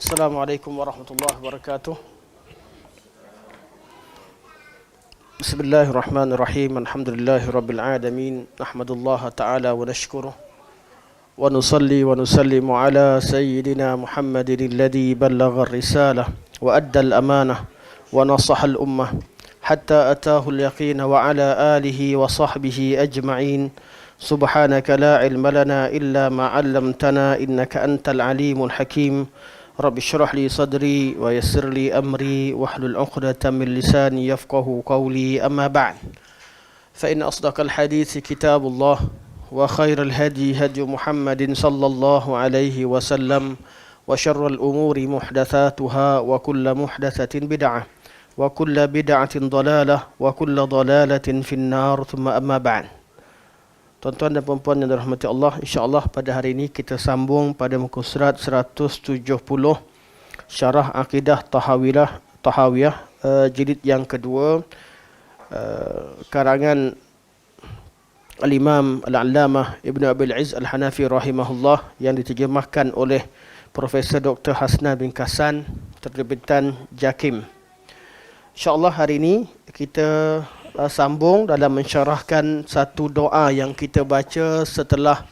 Assalamualaikum warahmatullahi wabarakatuh. Bismillahirrahmanirrahim. Alhamdulillahirabbil alamin. Nahmadullaha ta'ala wa nashkuruh wa nusalli wa nusallimu ala sayyidina Muhammadin alladhi ballagha ar-risalah wa adda al-amanah wa nasaha al-ummah hatta atahu al-yaqin wa ala alihi wa sahbihi ajma'in. Subhanaka la ilma lana illa ma 'allamtana innaka antal alimul hakim. Rabbi syrah li sadri wa yassir li amri wahlul 'uqdatam min lisani yafqahu qawli, amma ba'd. Fa inna asdaqal hadithi kitabullah wa khairal hadi hadi Muhammadin sallallahu alaihi wasallam wa syarrul umuri muhdatsatuha wa kullu muhdatsatin bid'ah wa kullu bid'atin dhalalah wa kullu dhalalatin finnar, thumma amma ba'd. Tuan-tuan dan puan-puan yang dirahmati Allah, insya-Allah pada hari ini kita sambung pada muka surat 170 Syarah Akidah Tahawiyah jilid yang kedua, karangan Al-Imam Al-Allamah Ibn Abil Izz Al-Hanafi rahimahullah, yang diterjemahkan oleh Profesor Dr. Hasnan bin Kassan, terbitan Jakim. InsyaAllah hari ini kita sambung dalam mensyarahkan satu doa yang kita baca setelah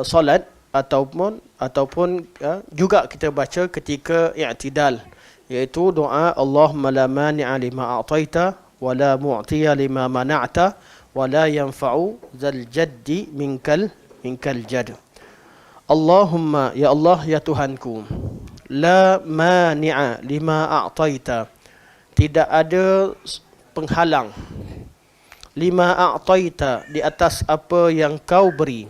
solat ataupun juga kita baca ketika i'tidal, iaitu doa Allahumma la mani'a lima a'taita wa la mu'tiya lima mana'ta wa la yanfa'u zal jaddi minkal jadd. Allahumma, ya Allah, ya Tuhanku, la mani'a lima a'taita, tidak ada penghalang, lima a'taita, di atas apa yang kau beri,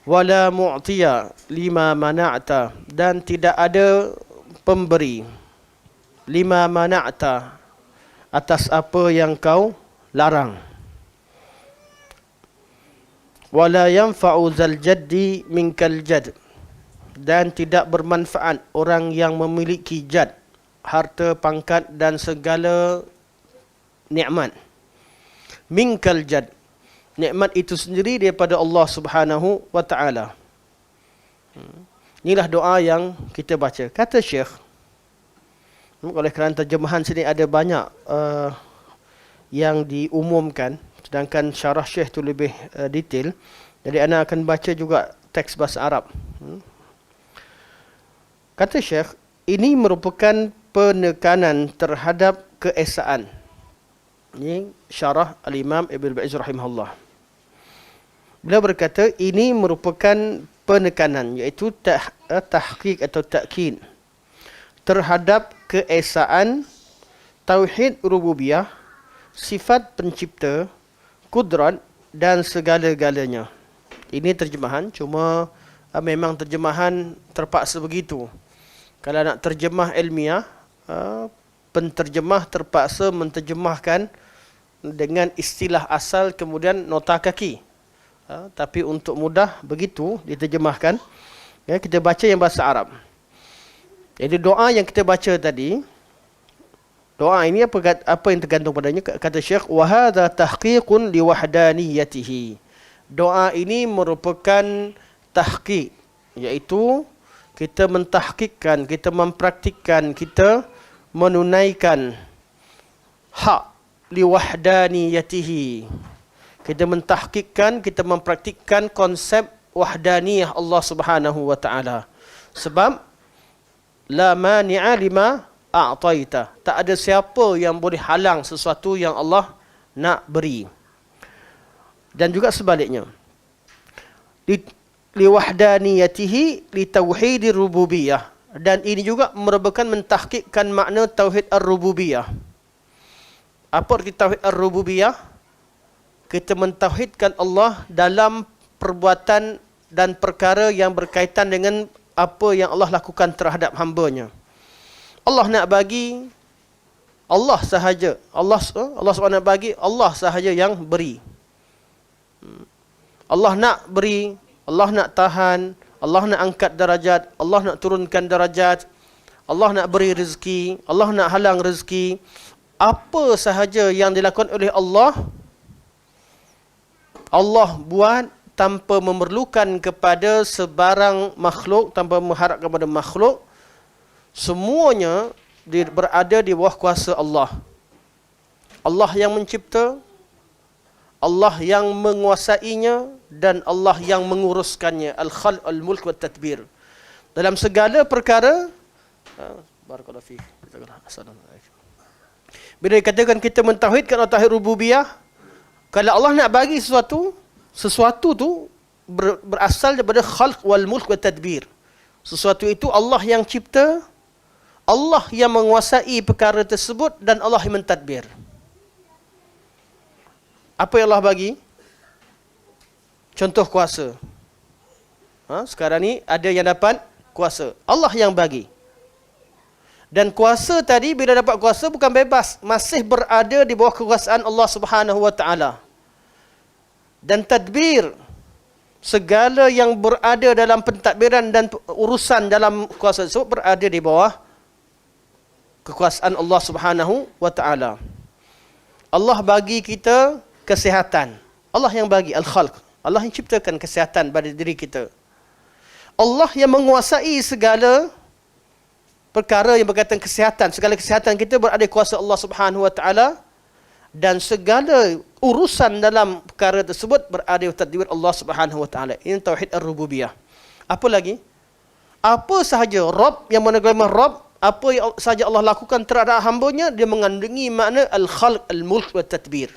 wala mu'tiya lima mana'ta, dan tidak ada pemberi, lima mana'ta, atas apa yang kau larang, wala yanfa'u zal jaddi minkal jadd, dan tidak bermanfaat orang yang memiliki jad, harta, pangkat dan segala nikmat. Minkal jadd, nikmat itu sendiri daripada Allah Subhanahu wa taala. Inilah doa yang kita baca. Kata Syekh, oleh kerana terjemahan sini ada banyak yang diumumkan, sedangkan syarah Syekh itu lebih detail, jadi ana akan baca juga teks bahasa Arab. Kata Syekh, ini merupakan penekanan terhadap keesaan. Ini syarah Al-Imam Ibn Ba'iz rahimahullah. Beliau berkata ini merupakan penekanan, iaitu tahqiq atau takkid terhadap keesaan tauhid rububiyah, sifat pencipta, kudrat dan segala-galanya. Ini terjemahan, cuma memang terjemahan terpaksa begitu. Kalau nak terjemah ilmiah, penterjemah terpaksa menterjemahkan dengan istilah asal kemudian nota kaki. Tapi untuk mudah begitu diterjemahkan. Ya, kita baca yang bahasa Arab. Jadi doa yang kita baca tadi, doa ini apa yang tergantung padanya? Kata Syekh, wa hadza tahqiqun li wahdaniyatihi. Doa ini merupakan tahqiq, iaitu kita mentahqiqkan, kita mempraktikkan, kita menunaikan hak liwahdaniyatihi. Kita mentahqiqkan, kita mempraktikkan konsep wahdaniyah Allah Subhanahu wa taala. Sebab la mani'a lima a'taita, tak ada siapa yang boleh halang sesuatu yang Allah nak beri. Dan juga sebaliknya, liwahdaniyatihi litauhidir rububiyah, dan ini juga merupakan mentahqiqkan makna tauhid ar-rububiyah. Apa arti tauhid ar-rububiyah? Kita mentauhidkan Allah dalam perbuatan dan perkara yang berkaitan dengan apa yang Allah lakukan terhadap hamba-Nya. Allah nak bagi, Allah sahaja. Allah SWT bagi, Allah sahaja yang beri. Allah nak beri, Allah nak tahan, Allah nak angkat darajat, Allah nak turunkan darajat, Allah nak beri rezeki, Allah nak halang rezeki. Apa sahaja yang dilakukan oleh Allah, Allah buat tanpa memerlukan kepada sebarang makhluk, tanpa mengharap kepada makhluk, semuanya berada di bawah kuasa Allah. Allah yang mencipta, Allah yang menguasainya, dan Allah yang menguruskannya. Al-khalq, al-mulk wa tadbir. Dalam segala perkara, barakallahu fiik. Assalamualaikum. Bila dikatakan kita mentauhidkan tauhid rububiyah, kalau Allah nak bagi sesuatu tu berasal daripada khalq wal mulk wa tadbir. Sesuatu itu Allah yang cipta, Allah yang menguasai perkara tersebut, dan Allah yang mentadbir. Apa yang Allah bagi? Contoh kuasa. Sekarang ni ada yang dapat kuasa. Allah yang bagi. Dan kuasa tadi, bila dapat kuasa bukan bebas. Masih berada di bawah kekuasaan Allah Subhanahu Wa Taala. Dan tadbir, segala yang berada dalam pentadbiran dan urusan dalam kuasa tersebut berada di bawah kekuasaan Allah Subhanahu Wa Taala. Allah bagi kita kesihatan. Allah yang bagi, al-khalq. Allah yang ciptakan kesihatan pada diri kita. Allah yang menguasai segala perkara yang berkaitan kesihatan. Segala kesihatan kita berada di kuasa Allah Subhanahu Wa Taala, dan segala urusan dalam perkara tersebut berada di tadbir Allah Subhanahu Wa Taala. Ini tauhid ar-rububiyah. Apa lagi? Apa sahaja Rabb yang menerima Rabb, apa yang sahaja Allah lakukan terhadap hamba-Nya, dia mengandungi makna al-khalq, al-mulk wa tadbir.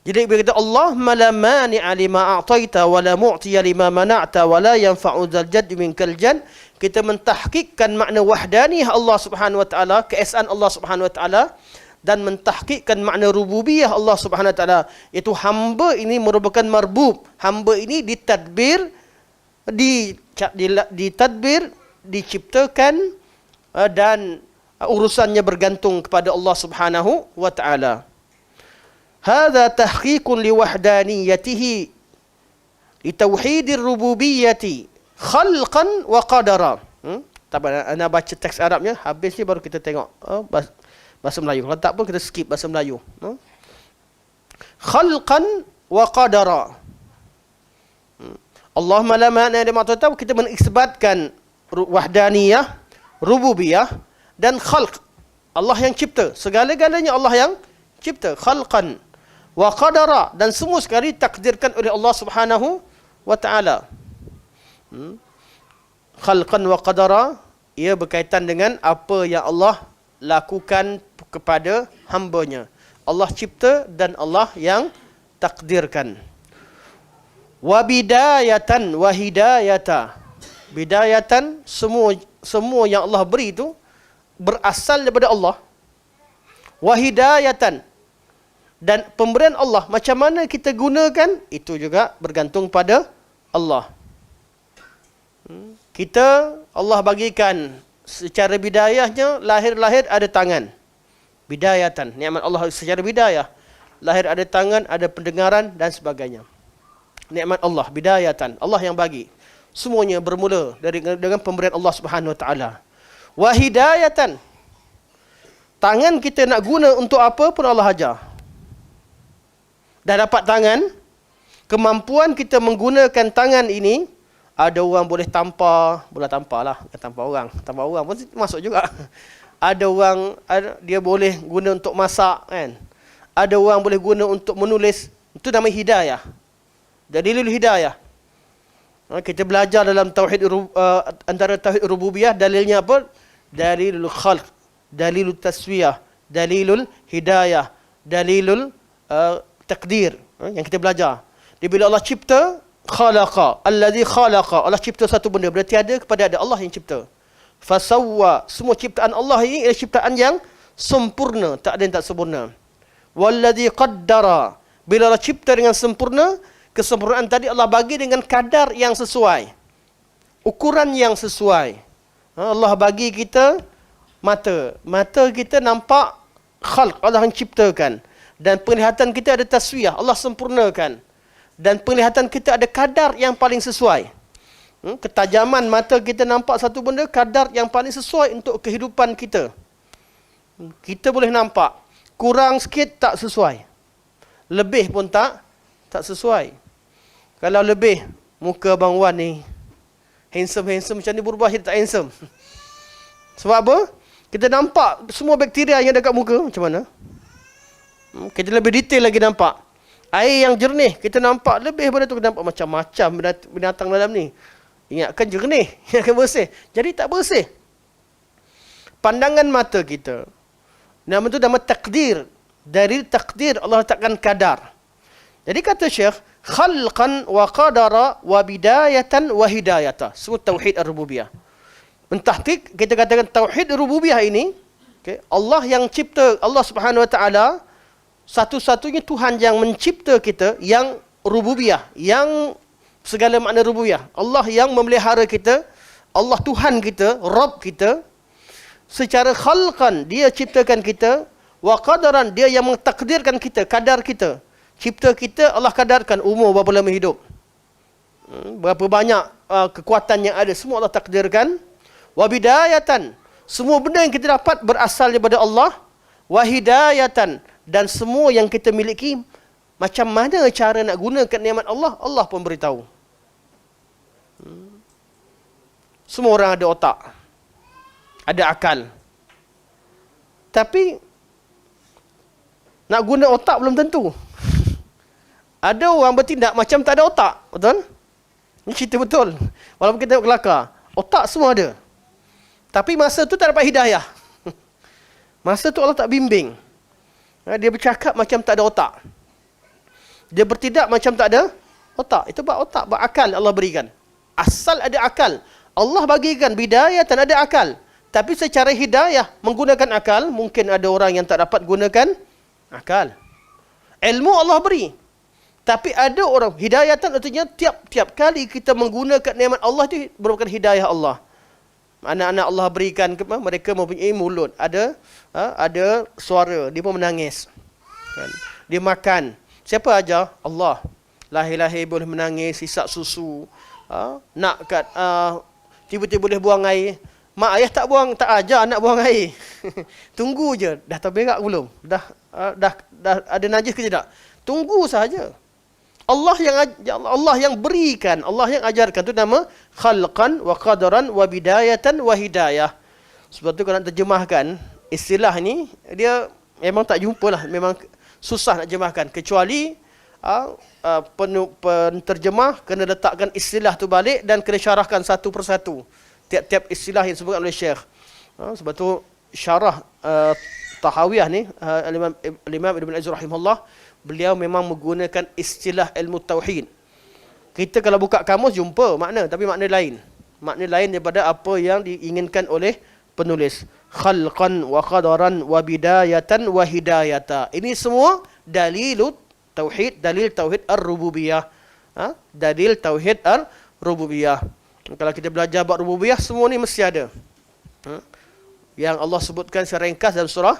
Jadi bila kata Allah la mani'a lima a'taita wa la mu'tiya lima mana'ta wa la yanfa'u dzal jadd minkal jadd, kita mentahqiqkan makna wahdaniyah Allah Subhanahu Wa Taala, keesaan Allah Subhanahu Wa Taala, dan mentahqiqkan makna rububiyah Allah Subhanahu Wa Taala, iaitu hamba ini merupakan marbub. Hamba ini ditadbir, ditadbir, diciptakan, dan urusannya bergantung kepada Allah Subhanahu Wa Taala. Hadza tahqiqun liwahdaniyatihi litauhidir rububiyyati khalqan wa qadara. Ana baca teks Arabnya, habis ni baru kita tengok bahasa Melayu. Kalau tak pun kita skip bahasa Melayu. Khalqan wa qadara. Allahumma la ma'na lima a'taita, kita mengisbatkan wahdaniyah, rububiyah, dan khalq. Allah yang cipta, segala-galanya Allah yang cipta. Khalqan wa qadara, dan semua sekali takdirkan oleh Allah Subhanahu Wa Taala. Khalqan wa qadara, ia berkaitan dengan apa yang Allah lakukan kepada hamba-Nya. Allah cipta dan Allah yang takdirkan. Wa bidayatan wa hidayata. Bidayatan, semua yang Allah beri itu berasal daripada Allah. Wa hidayatan, dan pemberian Allah, macam mana kita gunakan, itu juga bergantung pada Allah. Kita, Allah bagikan secara bidayahnya, lahir ada tangan. Bidayatan, nikmat Allah secara bidayah. Lahir ada tangan, ada pendengaran dan sebagainya. Nikmat Allah, bidayatan. Allah yang bagi. Semuanya bermula dengan pemberian Allah Subhanahu Wa Taala. Wa hidayatan, tangan kita nak guna untuk apa pun Allah ajar. Dah dapat tangan, kemampuan kita menggunakan tangan ini, ada orang boleh tampar lah, tampar orang pun masuk juga. Ada orang dia boleh guna untuk masak, kan. Ada orang boleh guna untuk menulis, itu nama hidayah. Dalilul hidayah. Kita belajar dalam tauhid antara tauhid rububiyah, dalilnya apa? Dalilul khalq, dalilul taswiyah, dalilul hidayah, dalilul takdir, yang kita belajar. Bila Allah cipta, khalaqa, allazi khalaqa, Allah cipta satu benda, berarti ada kepada ada, Allah yang cipta. Fasawwa, semua ciptaan Allah ini adalah ciptaan yang sempurna, tak ada yang tak sempurna. Wallazi qaddara, bila Allah cipta dengan sempurna, kesempurnaan tadi Allah bagi dengan kadar yang sesuai, ukuran yang sesuai. Allah bagi kita mata kita nampak khalq, Allah yang ciptakan. Dan penglihatan kita ada taswiyah, Allah sempurnakan. Dan penglihatan kita ada kadar yang paling sesuai. Ketajaman mata kita nampak satu benda, kadar yang paling sesuai untuk kehidupan kita. Kita boleh nampak, kurang sikit tak sesuai, lebih pun tak sesuai. Kalau lebih muka Abang Wan ni handsome macam ni, berubah jadi tak handsome. Sebab apa? Kita nampak semua bakteria yang dekat muka macam mana. Kita lebih detail lagi nampak. Air yang jernih, kita nampak lebih daripada tu, kita nampak macam-macam binatang dalam ni. Ingatkan jernih, ingatkan bersih. Jadi tak bersih. Pandangan mata kita. Nama tu nama takdir. Dari takdir Allah letakkan kadar. Jadi kata Syekh, khalqan wa qadara wa bidayatan wa hidayata. Semua tauhid ar-rububiyah. Mentahqiq, kita katakan tauhid rububiyah ini, okay, Allah yang cipta, Allah Subhanahu wa taala satu-satunya Tuhan yang mencipta kita, yang rububiyah, yang segala makna rububiyah. Allah yang memelihara kita, Allah Tuhan kita, Rabb kita. Secara khalqan, dia ciptakan kita, wa qadaran, dia yang mentakdirkan kita, kadar kita. Cipta kita, Allah kadarkan umur berapa lama hidup. Berapa banyak kekuatan yang ada, semua Allah takdirkan. Wa bidayatan, semua benda yang kita dapat berasal daripada Allah. Wa hidayatan, dan semua yang kita miliki, macam mana cara nak gunakan nikmat Allah, Allah pun beritahu. Semua orang ada otak, ada akal. Tapi nak guna otak belum tentu. Ada orang bertindak macam tak ada otak, betul? Ini cerita betul. Walaupun kita tengok kelakar, otak semua ada. Tapi masa tu tak dapat hidayah. Masa tu Allah tak bimbing. Dia bercakap macam tak ada otak. Dia bertindak macam tak ada otak. Itu bab otak, bab akal Allah berikan. Asal ada akal. Allah bagikan bidayah dan ada akal. Tapi secara hidayah, menggunakan akal, mungkin ada orang yang tak dapat gunakan akal. Ilmu Allah beri. Tapi ada orang, hidayatan artinya tiap-tiap kali kita menggunakan nikmat Allah itu merupakan hidayah Allah. Anak-anak Allah berikan, mereka mempunyai mulut, ada suara, dia pun menangis. Kan? Dia makan. Siapa ajar? Allah. Lahir-lahir boleh menangis, hisap susu. Nak kat tiba-tiba boleh buang air. Mak ayah tak ajar anak buang air. Tunggu je, dah terberak belum? Dah ada najis ke tidak? Tunggu sahaja. Allah yang berikan, Allah yang ajarkan, tu nama khalqan wa qadaran wa bidayatan wa hidayah. Sebab tu kalau nak terjemahkan istilah ni, dia memang tak jumpalah, memang susah nak terjemahkan, kecuali penterjemah kena letakkan istilah tu balik dan kena syarahkan satu persatu tiap-tiap istilah yang disebutkan oleh Syekh. Sebab tu syarah Tahawiyah ni, Imam Ibn Aziz rahimahullah, beliau memang menggunakan istilah ilmu tauhid. Kita kalau buka kamus jumpa makna, tapi makna lain. Makna lain daripada apa yang diinginkan oleh penulis. Khalqan wa qadaran wa bidayatan wa hidayata. Ini semua dalil tauhid, dalil tauhid ar-rububiyah. Dalil tauhid ar-rububiyah. Kalau kita belajar bab rububiyah, semua ni mesti ada. Yang Allah sebutkan secara ringkas dalam surah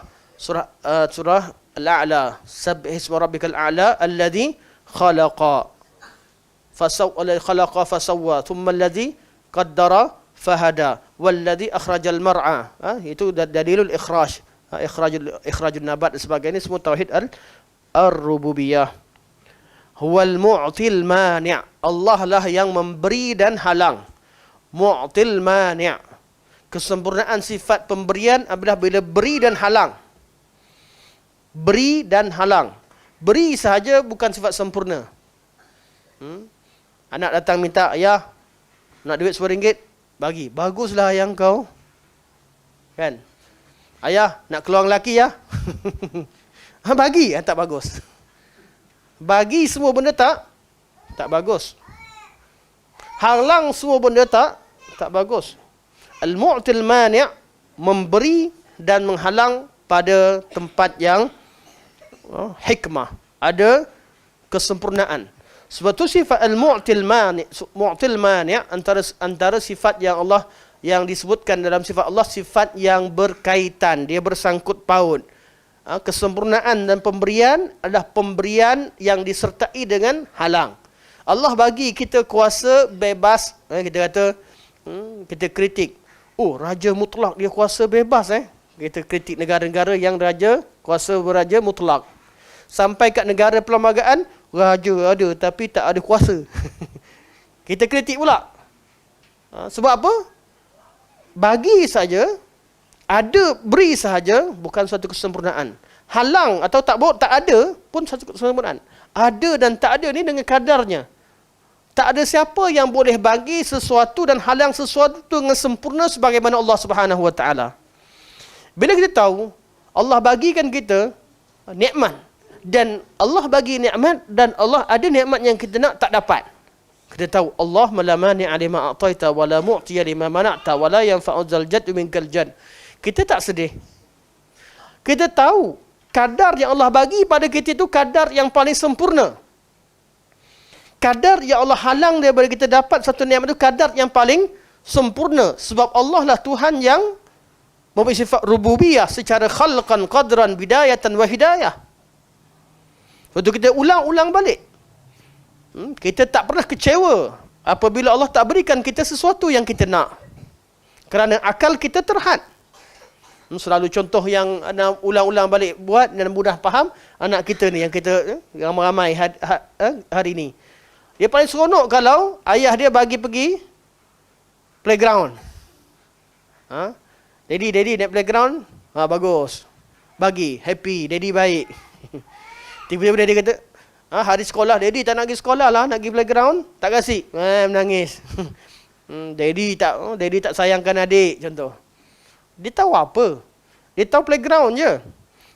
Al-A'la. Sabbih isma rabbikal a'la alladhi khalaqa fasawwa thumma alladhi qaddara fahada walladhi akhrajal mar'a. Itu dalilul ikhraj, ikhrajun nabat dan sebagainya, semua tauhid ar-rububiyah. Huwal mu'til mani'. Allah lah yang memberi dan halang. Mu'til mani'. Kesempurnaan sifat pemberian adalah bila beri dan halang. Beri dan halang. Beri sahaja bukan sifat sempurna. Anak datang minta, ayah, nak duit RM10, bagi. Baguslah ayah kau. Kan? Ayah, nak keluar lelaki ya? Bagi, tak bagus. Bagi semua benda tak bagus. Halang semua benda tak bagus. Al-mu'til mani' memberi dan menghalang pada tempat yang hikmah, ada kesempurnaan. Sebab tu sifat al-mu'til mani' antara sifat yang Allah yang disebutkan dalam sifat Allah, sifat yang berkaitan, dia bersangkut paut. Kesempurnaan dan pemberian adalah pemberian yang disertai dengan halang. Allah bagi kita kuasa bebas. Kita kata, kita kritik, oh raja mutlak dia kuasa bebas. Kita kritik negara-negara yang raja, kuasa beraja mutlak. Sampai kat negara perlembagaan, Raja ada tapi tak ada kuasa. Kita kritik pula. Sebab apa? Bagi saja, ada, beri sahaja, bukan suatu kesempurnaan. Halang atau tak ada pun satu kesempurnaan. Ada dan tak ada ni dengan kadarnya. Tak ada siapa yang boleh bagi sesuatu dan halang sesuatu dengan sempurna sebagaimana Allah Subhanahu Wa Taala. Bila kita tahu Allah bagikan kita nikmat, dan Allah bagi nikmat, dan Allah ada nikmat yang kita nak tak dapat. Kita tahu Allah la mani'a lima a'taita wa la mu'tiya lima mana'ta wa la yanfa'u dzal jaddu minkal jadd. Kita tak sedih. Kita tahu kadar yang Allah bagi pada kita itu kadar yang paling sempurna. Kadar yang Allah halang daripada kita dapat satu nikmat itu kadar yang paling sempurna. Sebab Allah lah Tuhan yang mempunyai sifat rububiyah secara khalqan, qadran, bidayatan wa hidayah. Lepas tu kita ulang-ulang balik. Kita tak pernah kecewa apabila Allah tak berikan kita sesuatu yang kita nak. Kerana akal kita terhad. Selalu contoh yang ulang-ulang balik buat dan mudah faham, anak kita ni yang kita ramai-ramai hari ni. Dia paling seronok kalau ayah dia bagi pergi playground. Daddy naik playground, bagus. Bagi, happy, daddy baik. Tiba-tiba daddy kata, hari sekolah, daddy tak nak pergi sekolah lah, nak pergi playground, tak kasih. Menangis. Daddy tak sayangkan adik, contoh. Dia tahu apa? Dia tahu playground je.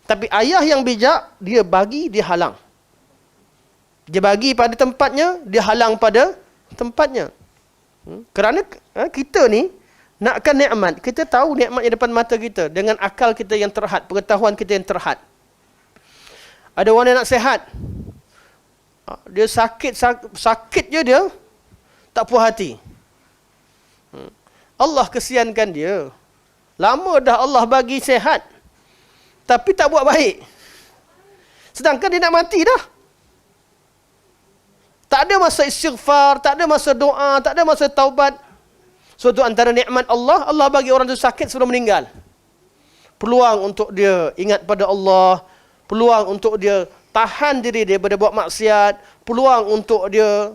Tapi ayah yang bijak, dia bagi, dia halang. Dia bagi pada tempatnya, dia halang pada tempatnya. Kerana kita ni, nakkan nikmat, kita tahu nikmat yang depan mata kita dengan akal kita yang terhad, pengetahuan kita yang terhad. Ada orang yang nak sihat, dia sakit je dia, tak puas hati. Allah kesiankan dia. Lama dah Allah bagi sihat, tapi tak buat baik. Sedangkan dia nak mati dah. Tak ada masa istighfar, tak ada masa doa, tak ada masa taubat. Suatu antara nikmat Allah, Allah bagi orang tu sakit sebelum meninggal. Peluang untuk dia ingat pada Allah, peluang untuk dia tahan diri daripada buat maksiat, peluang untuk dia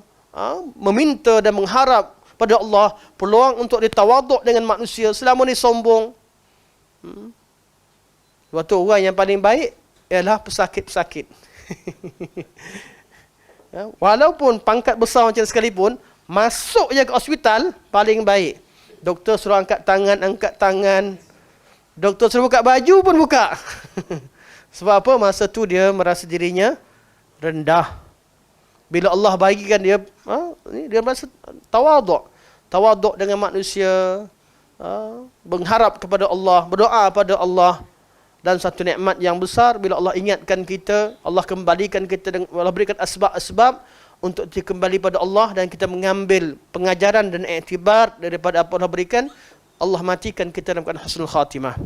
meminta dan mengharap pada Allah, peluang untuk dia tawaduk dengan manusia, selama ni sombong. Waktu orang yang paling baik ialah pesakit-pesakit. Walaupun pangkat besar macam sekalipun, masuk je ke hospital, paling baik. Doktor suruh angkat tangan. Doktor suruh buka baju pun buka. Sebab apa? Masa tu dia merasa dirinya rendah. Bila Allah bagikan dia, dia merasa tawaduk. Tawaduk dengan manusia, mengharap kepada Allah, berdoa pada Allah. Dan satu nikmat yang besar, bila Allah ingatkan kita, Allah kembalikan kita, Allah berikan asbab-asbab untuk kita kembali pada Allah, dan kita mengambil pengajaran dan iktibar daripada apa Allah berikan, Allah matikan kita dalam keadaan husnul khatimah.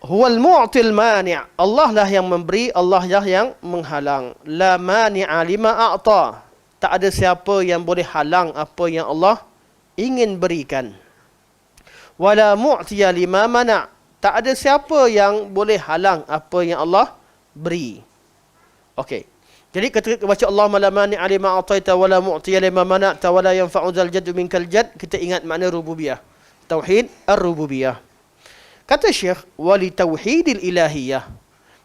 Huwal mu'til mani'. Allah lah yang memberi, Allah lah yang menghalang. La mani'a lima a'ta. Tak ada siapa yang boleh halang apa yang Allah ingin berikan. Wala mu'tiya lima mana'. Tak ada siapa yang boleh halang apa yang Allah beri. Okey. Jadi ketika baca Allahumma la mani'a lima a'taita wala mu'tiya lima mana'ta wala yanfa'u dzal jaddu minkal jadd, kita ingat makna rububiyah. Tauhid ar-rububiyah. Kata Syekh, wali tauhidil ilahiyah.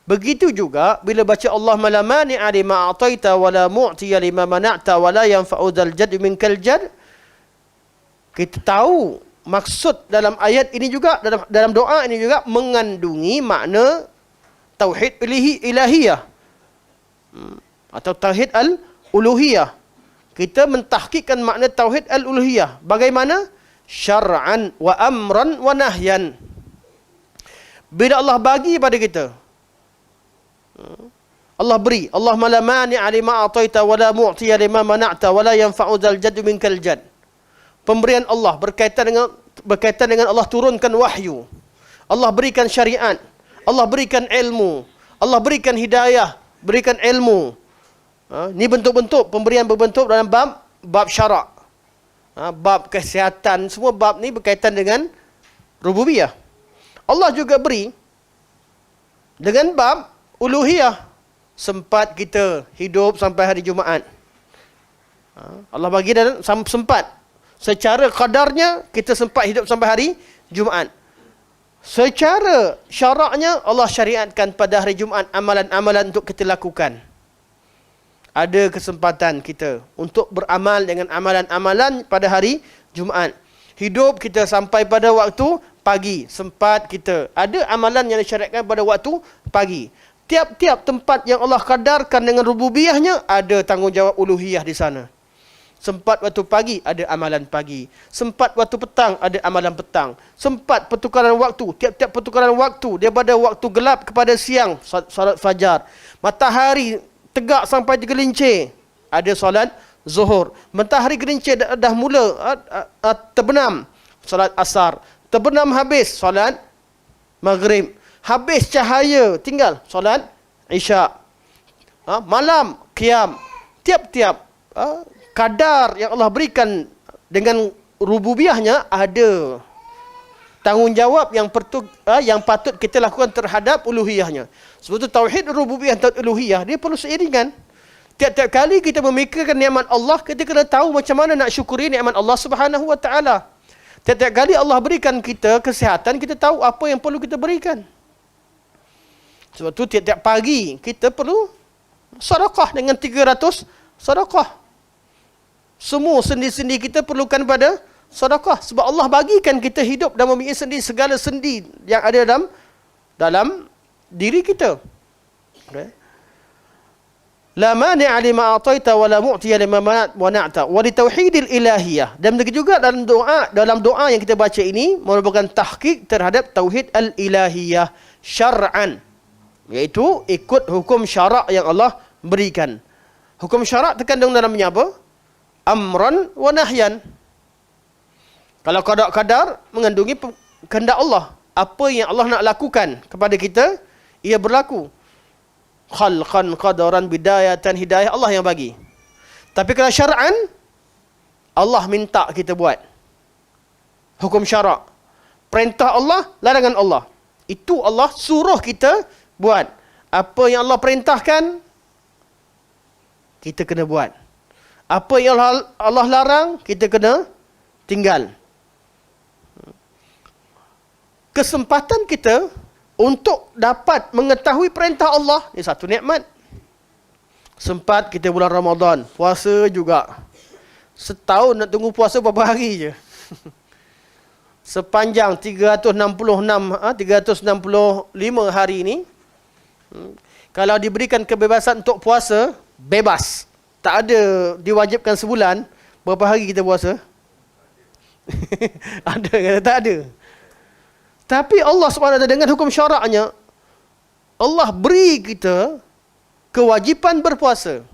Begitu juga bila baca Allahumma la mani'a lima a'taita wala mu'tiya lima mana'ta wala yanfa'u dzal jaddu minkal jadd, kita tahu maksud dalam ayat ini juga, dalam doa ini juga mengandungi makna tauhid ilahiyah atau tauhid al-uluhiyah. Kita mentahqiqkan makna tauhid al-uluhiyah. Bagaimana? Syar'an wa amran wa nahyan. Bila Allah bagi pada kita, Allah beri, Allahumma la mani'a lima a'taita wa la mu'tiya lima mana'ta wa la yanfa'u dzal jaddu minkal jadd. Pemberian Allah berkaitan dengan Allah turunkan wahyu. Allah berikan syariat. Allah berikan ilmu. Allah berikan hidayah, berikan ilmu. Ini bentuk-bentuk pemberian berbentuk dalam bab syarak. Bab kesihatan, semua bab ni berkaitan dengan rububiyah. Allah juga beri dengan bab uluhiyah. sempat kita hidup sampai hari Jumaat. Allah bagi dan sempat. Secara qadarnya kita sempat hidup sampai hari Jumaat. Secara syaraknya Allah syariatkan pada hari Jumaat amalan-amalan untuk kita lakukan. Ada kesempatan kita untuk beramal dengan amalan-amalan pada hari Jumaat. Hidup kita sampai pada waktu pagi, sempat kita. Ada amalan yang disyariatkan pada waktu pagi. Tiap-tiap tempat yang Allah kadarkan dengan rububiyahnya, ada tanggungjawab uluhiyah di sana. Sempat waktu pagi, ada amalan pagi. Sempat waktu petang, ada amalan petang. Sempat pertukaran waktu, tiap-tiap pertukaran waktu, daripada waktu gelap kepada siang, salat fajar. Matahari tegak sampai tergelincir, ada solat zuhur. Matahari gelincir dah mula terbenam, solat asar. Terbenam habis, solat maghrib. Habis cahaya, tinggal solat isyak. Malam, qiyam. Tiap-tiap kadar yang Allah berikan dengan rububiyahnya, ada tanggungjawab yang patut kita lakukan terhadap uluhiyahnya. Sebab itu tauhid rububiyah dan uluhiyah dia perlu seiringan. Tiap-tiap kali kita memikirkan nikmat Allah, kita kena tahu macam mana nak syukuri nikmat Allah Subhanahu wa taala. Tiap-tiap kali Allah berikan kita kesihatan, kita tahu apa yang perlu kita berikan. Sebab itu tiap-tiap pagi kita perlu sedekah dengan 300 sedekah. Semua sendi-sendi kita perlukan pada sedekah. Sebab Allah bagikan kita hidup dan memiliki sendi, segala sendi yang ada dalam diri kita. Okay. La mani'a lima ataita wa la mu'tiya lima mana'ta wa li tauhidil ilahiyah. Dan begitu juga dalam doa yang kita baca ini merupakan tahqiq terhadap tauhid al-ilahiyah syar'an, iaitu ikut hukum syarak yang Allah berikan. Hukum syarak terkandung dalamnya apa? Amran wa nahyan. Kalau qadar mengandungi kehendak Allah. Apa yang Allah nak lakukan kepada kita, ia berlaku. Khalqan qadaran bidayatan, hidayah Allah yang bagi. Tapi kalau syar'an, Allah minta kita buat. Hukum syarak. Perintah Allah, larangan Allah. Itu Allah suruh kita buat. Apa yang Allah perintahkan, kita kena buat. Apa yang Allah larang, kita kena tinggal. Kesempatan kita untuk dapat mengetahui perintah Allah, ini satu nikmat. Sempat kita bulan Ramadan, puasa juga. Setahun nak tunggu puasa berapa hari je. Sepanjang 365 hari ini, kalau diberikan kebebasan untuk puasa, bebas. Tak ada diwajibkan sebulan, berapa hari kita puasa? Ada kata tak ada. Tapi Allah SWT dengan hukum syaraknya, Allah beri kita kewajipan berpuasa.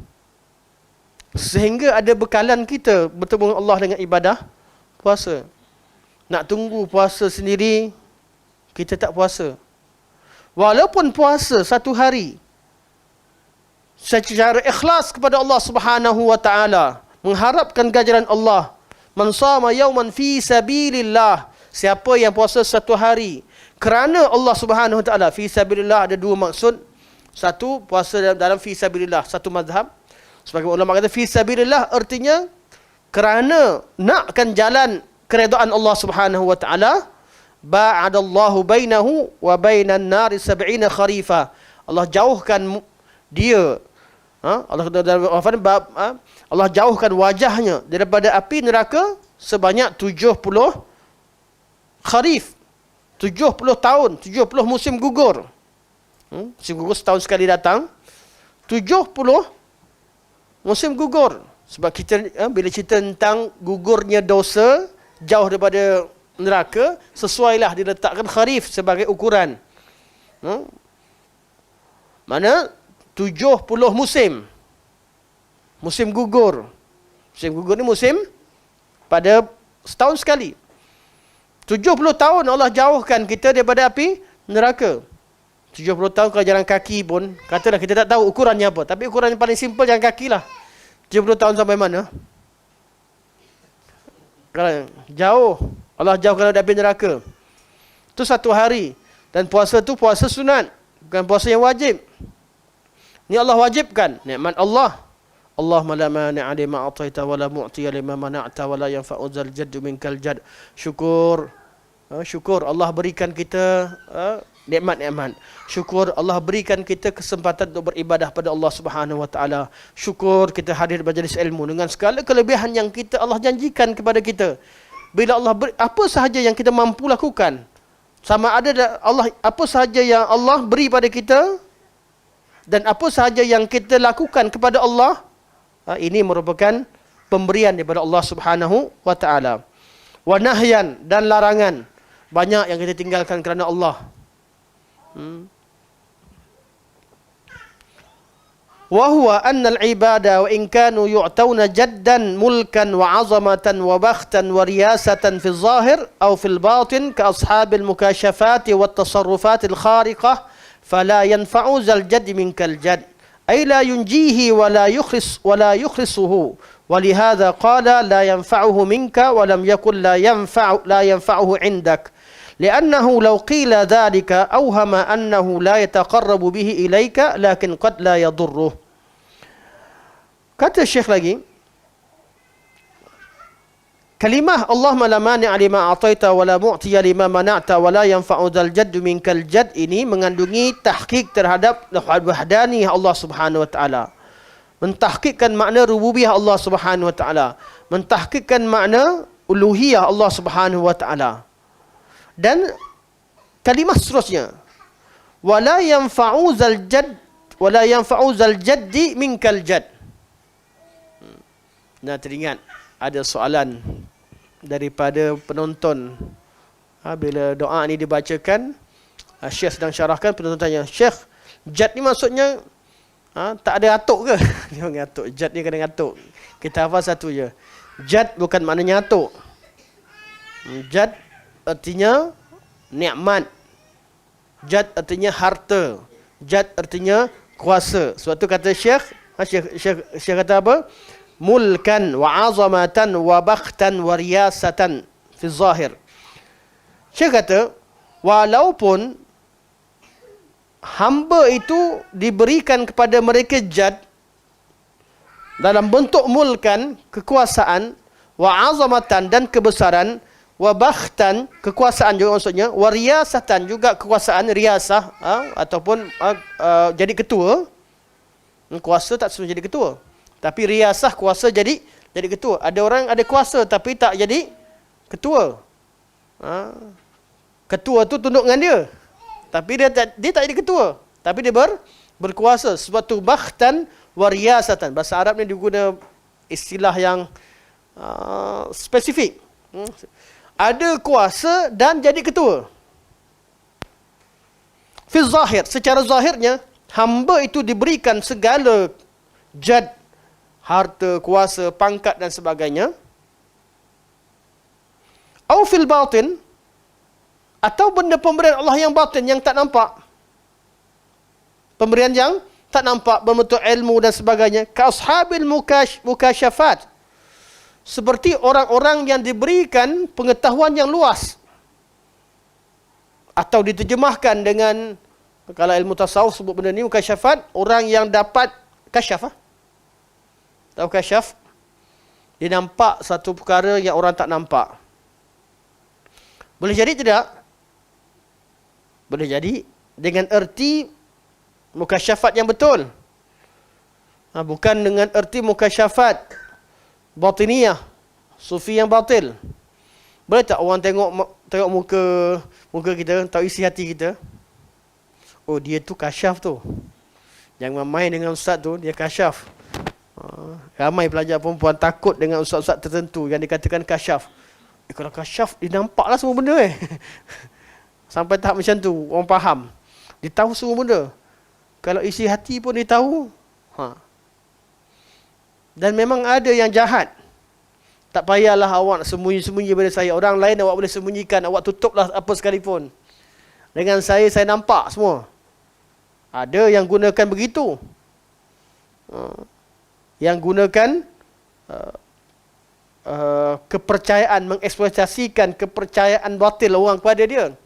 Sehingga ada bekalan kita bertemu Allah dengan ibadah puasa. Nak tunggu puasa sendiri, kita tak puasa. Walaupun puasa satu hari, secara ikhlas kepada Allah Subhanahu wa taala, mengharapkan ganjaran Allah. Man shama yawman fi sabilillah, siapa yang puasa satu hari kerana Allah Subhanahu wa taala, fi sabilillah ada dua maksud. Satu, puasa dalam fi sabilillah, satu mazhab. Sebagai ulama kata fi sabilillah artinya kerana nakkan jalan keredaan Allah Subhanahu wa taala. Ba'adallahu bainahu wa bainan nari 70 kharifa. Allah jauhkan dia, Allah jauhkan wajahnya daripada api neraka sebanyak 70 kharif, 70 tahun, 70 musim gugur. Musim gugur setahun sekali datang. 70 musim gugur. Sebab kita bila cerita tentang gugurnya dosa jauh daripada neraka, sesuailah diletakkan kharif sebagai ukuran. Mana 70 musim. Musim gugur. Musim gugur ni musim pada setahun sekali. 70 tahun Allah jauhkan kita daripada api neraka. 70 tahun kalau jalan kaki pun, katalah kita tak tahu ukurannya apa. Tapi ukuran yang paling simple jalan kaki lah. 70 tahun sampai mana? Kalau jauh, Allah jauhkan dari api neraka. Itu satu hari. Dan puasa tu puasa sunat, bukan puasa yang wajib. Ni Allah wajibkan. Nikmat Allah. Allahumma la mani'a lima ataita wa la mu'tiya lima mana'ta wa la yanfa'u dzal jaddu minkal jadd. Syukur. Syukur Allah berikan kita nikmat-nikmat. Syukur Allah berikan kita kesempatan untuk beribadah pada Allah Subhanahu wa taala. Syukur kita hadir majlis ilmu dengan segala kelebihan yang Allah janjikan kepada kita. Bila Allah apa sahaja yang kita mampu lakukan. Sama ada Allah apa sahaja yang Allah beri pada kita dan apa sahaja yang kita lakukan kepada Allah, ini merupakan pemberian daripada Allah Subhanahu wa taala. Wa nahyan, dan larangan. Banyak yang kita tinggalkan kerana Allah. Wa huwa anna al-ibada wa in kanu yu'tawna jaddan mulkan wa 'azamatan wa bakhtan wa riyasatan fi adh-dhahir aw fi al-batin ka ashabil mukashafat wa at-tasarrufat al-khariqah fala yanfa'u zal jadd minkal jadd ay la yunjihi wa la yukhrisuhu wa lihadha qala la yanfa'uhu minka wa lam yakul la yanfa'uhu 'indak li'annahu law qila dhalika awhama annahu la yataqarrabu bihi ilayka lakin qad la yadurruh. Kata Syekh lagi, kalimah Allahumma la mani'a lima a'taita wa la mu'tiya lima mana'ta wa la yanfa'u dzal jaddu minkal jadd ini mengandungi tahqiq terhadap wahdaniyah Allah Subhanahu wa taala. Mentahqiqkan makna rububiyah Allah Subhanahu wa taala, mentahqiqkan makna uluhiyah Allah Subhanahu wa taala. Dan kalimah seterusnya, wa la yanfa'u dzal jaddi minkal jadd. Nah, teringat ada soalan daripada penonton. Bila doa ni dibacakan, Syekh sedang syarahkan, penonton tanya, Syekh, jad ni maksudnya tak ada atuk ke? Dia panggil atuk. Jad ni kena atuk. Kita hafal satu je. Jad bukan maknanya atuk. Jad artinya nikmat. Jad artinya harta. Jad artinya kuasa. Sebab tu kata Syekh kata apa? Mulkan wa 'azamatan wa bakhtan wa riyasatan fi zahir. Syekh kata, walaupun hamba itu diberikan kepada mereka jad dalam bentuk mulkan, kekuasaan, wa 'azamatan, dan kebesaran, wa bakhtan, kekuasaan juga maksudnya, wa riyasatan, juga kekuasaan, riyasah, ataupun jadi ketua. Kuasa tak semua jadi ketua. Tapi riyasah, kuasa, jadi ketua. Ada orang ada kuasa tapi tak jadi ketua. Ketua tu tunduk dengan dia. Tapi dia tak jadi ketua. Tapi dia berkuasa. Sebab tu bakhtan wa riyasatan. Bahasa Arab ni diguna istilah yang spesifik. Ada kuasa dan jadi ketua. Fi zahir, secara zahirnya hamba itu diberikan segala jad, harta, kuasa, pangkat dan sebagainya. Au fil batin, atau benda pemberian Allah yang batin, yang tak nampak. Pemberian yang tak nampak berbentuk ilmu dan sebagainya. Ka ashabil mukashafat, seperti orang-orang yang diberikan pengetahuan yang luas. Atau diterjemahkan dengan, kalau ilmu tasawuf sebut benda ni mukashafat, orang yang dapat kasyaf. Tahu kasyaf? Dia nampak satu perkara yang orang tak nampak. Boleh jadi tidak? Boleh jadi dengan erti mukasyafat yang betul. Bukan dengan erti mukasyafat batiniyah, sufi yang batil. Boleh tak orang tengok muka kita, tahu isi hati kita? Oh, dia tu kasyaf tu. Jangan main dengan ustaz tu, dia kasyaf. Ramai pelajar perempuan takut dengan ustaz-ustaz tertentu yang dikatakan kasyaf. Kalau kasyaf, dia nampaklah semua benda Sampai tahap macam tu, orang faham. Dia tahu semua benda. Kalau isi hati pun dia tahu. Dan memang ada yang jahat. Tak payahlah awak sembunyi-sembunyi pada saya. Orang lain awak boleh sembunyikan, awak tutuplah apa sekalipun. Dengan saya nampak semua. Ada yang gunakan begitu. Yang gunakan kepercayaan, mengeksploitasikan kepercayaan batil orang kepada dia.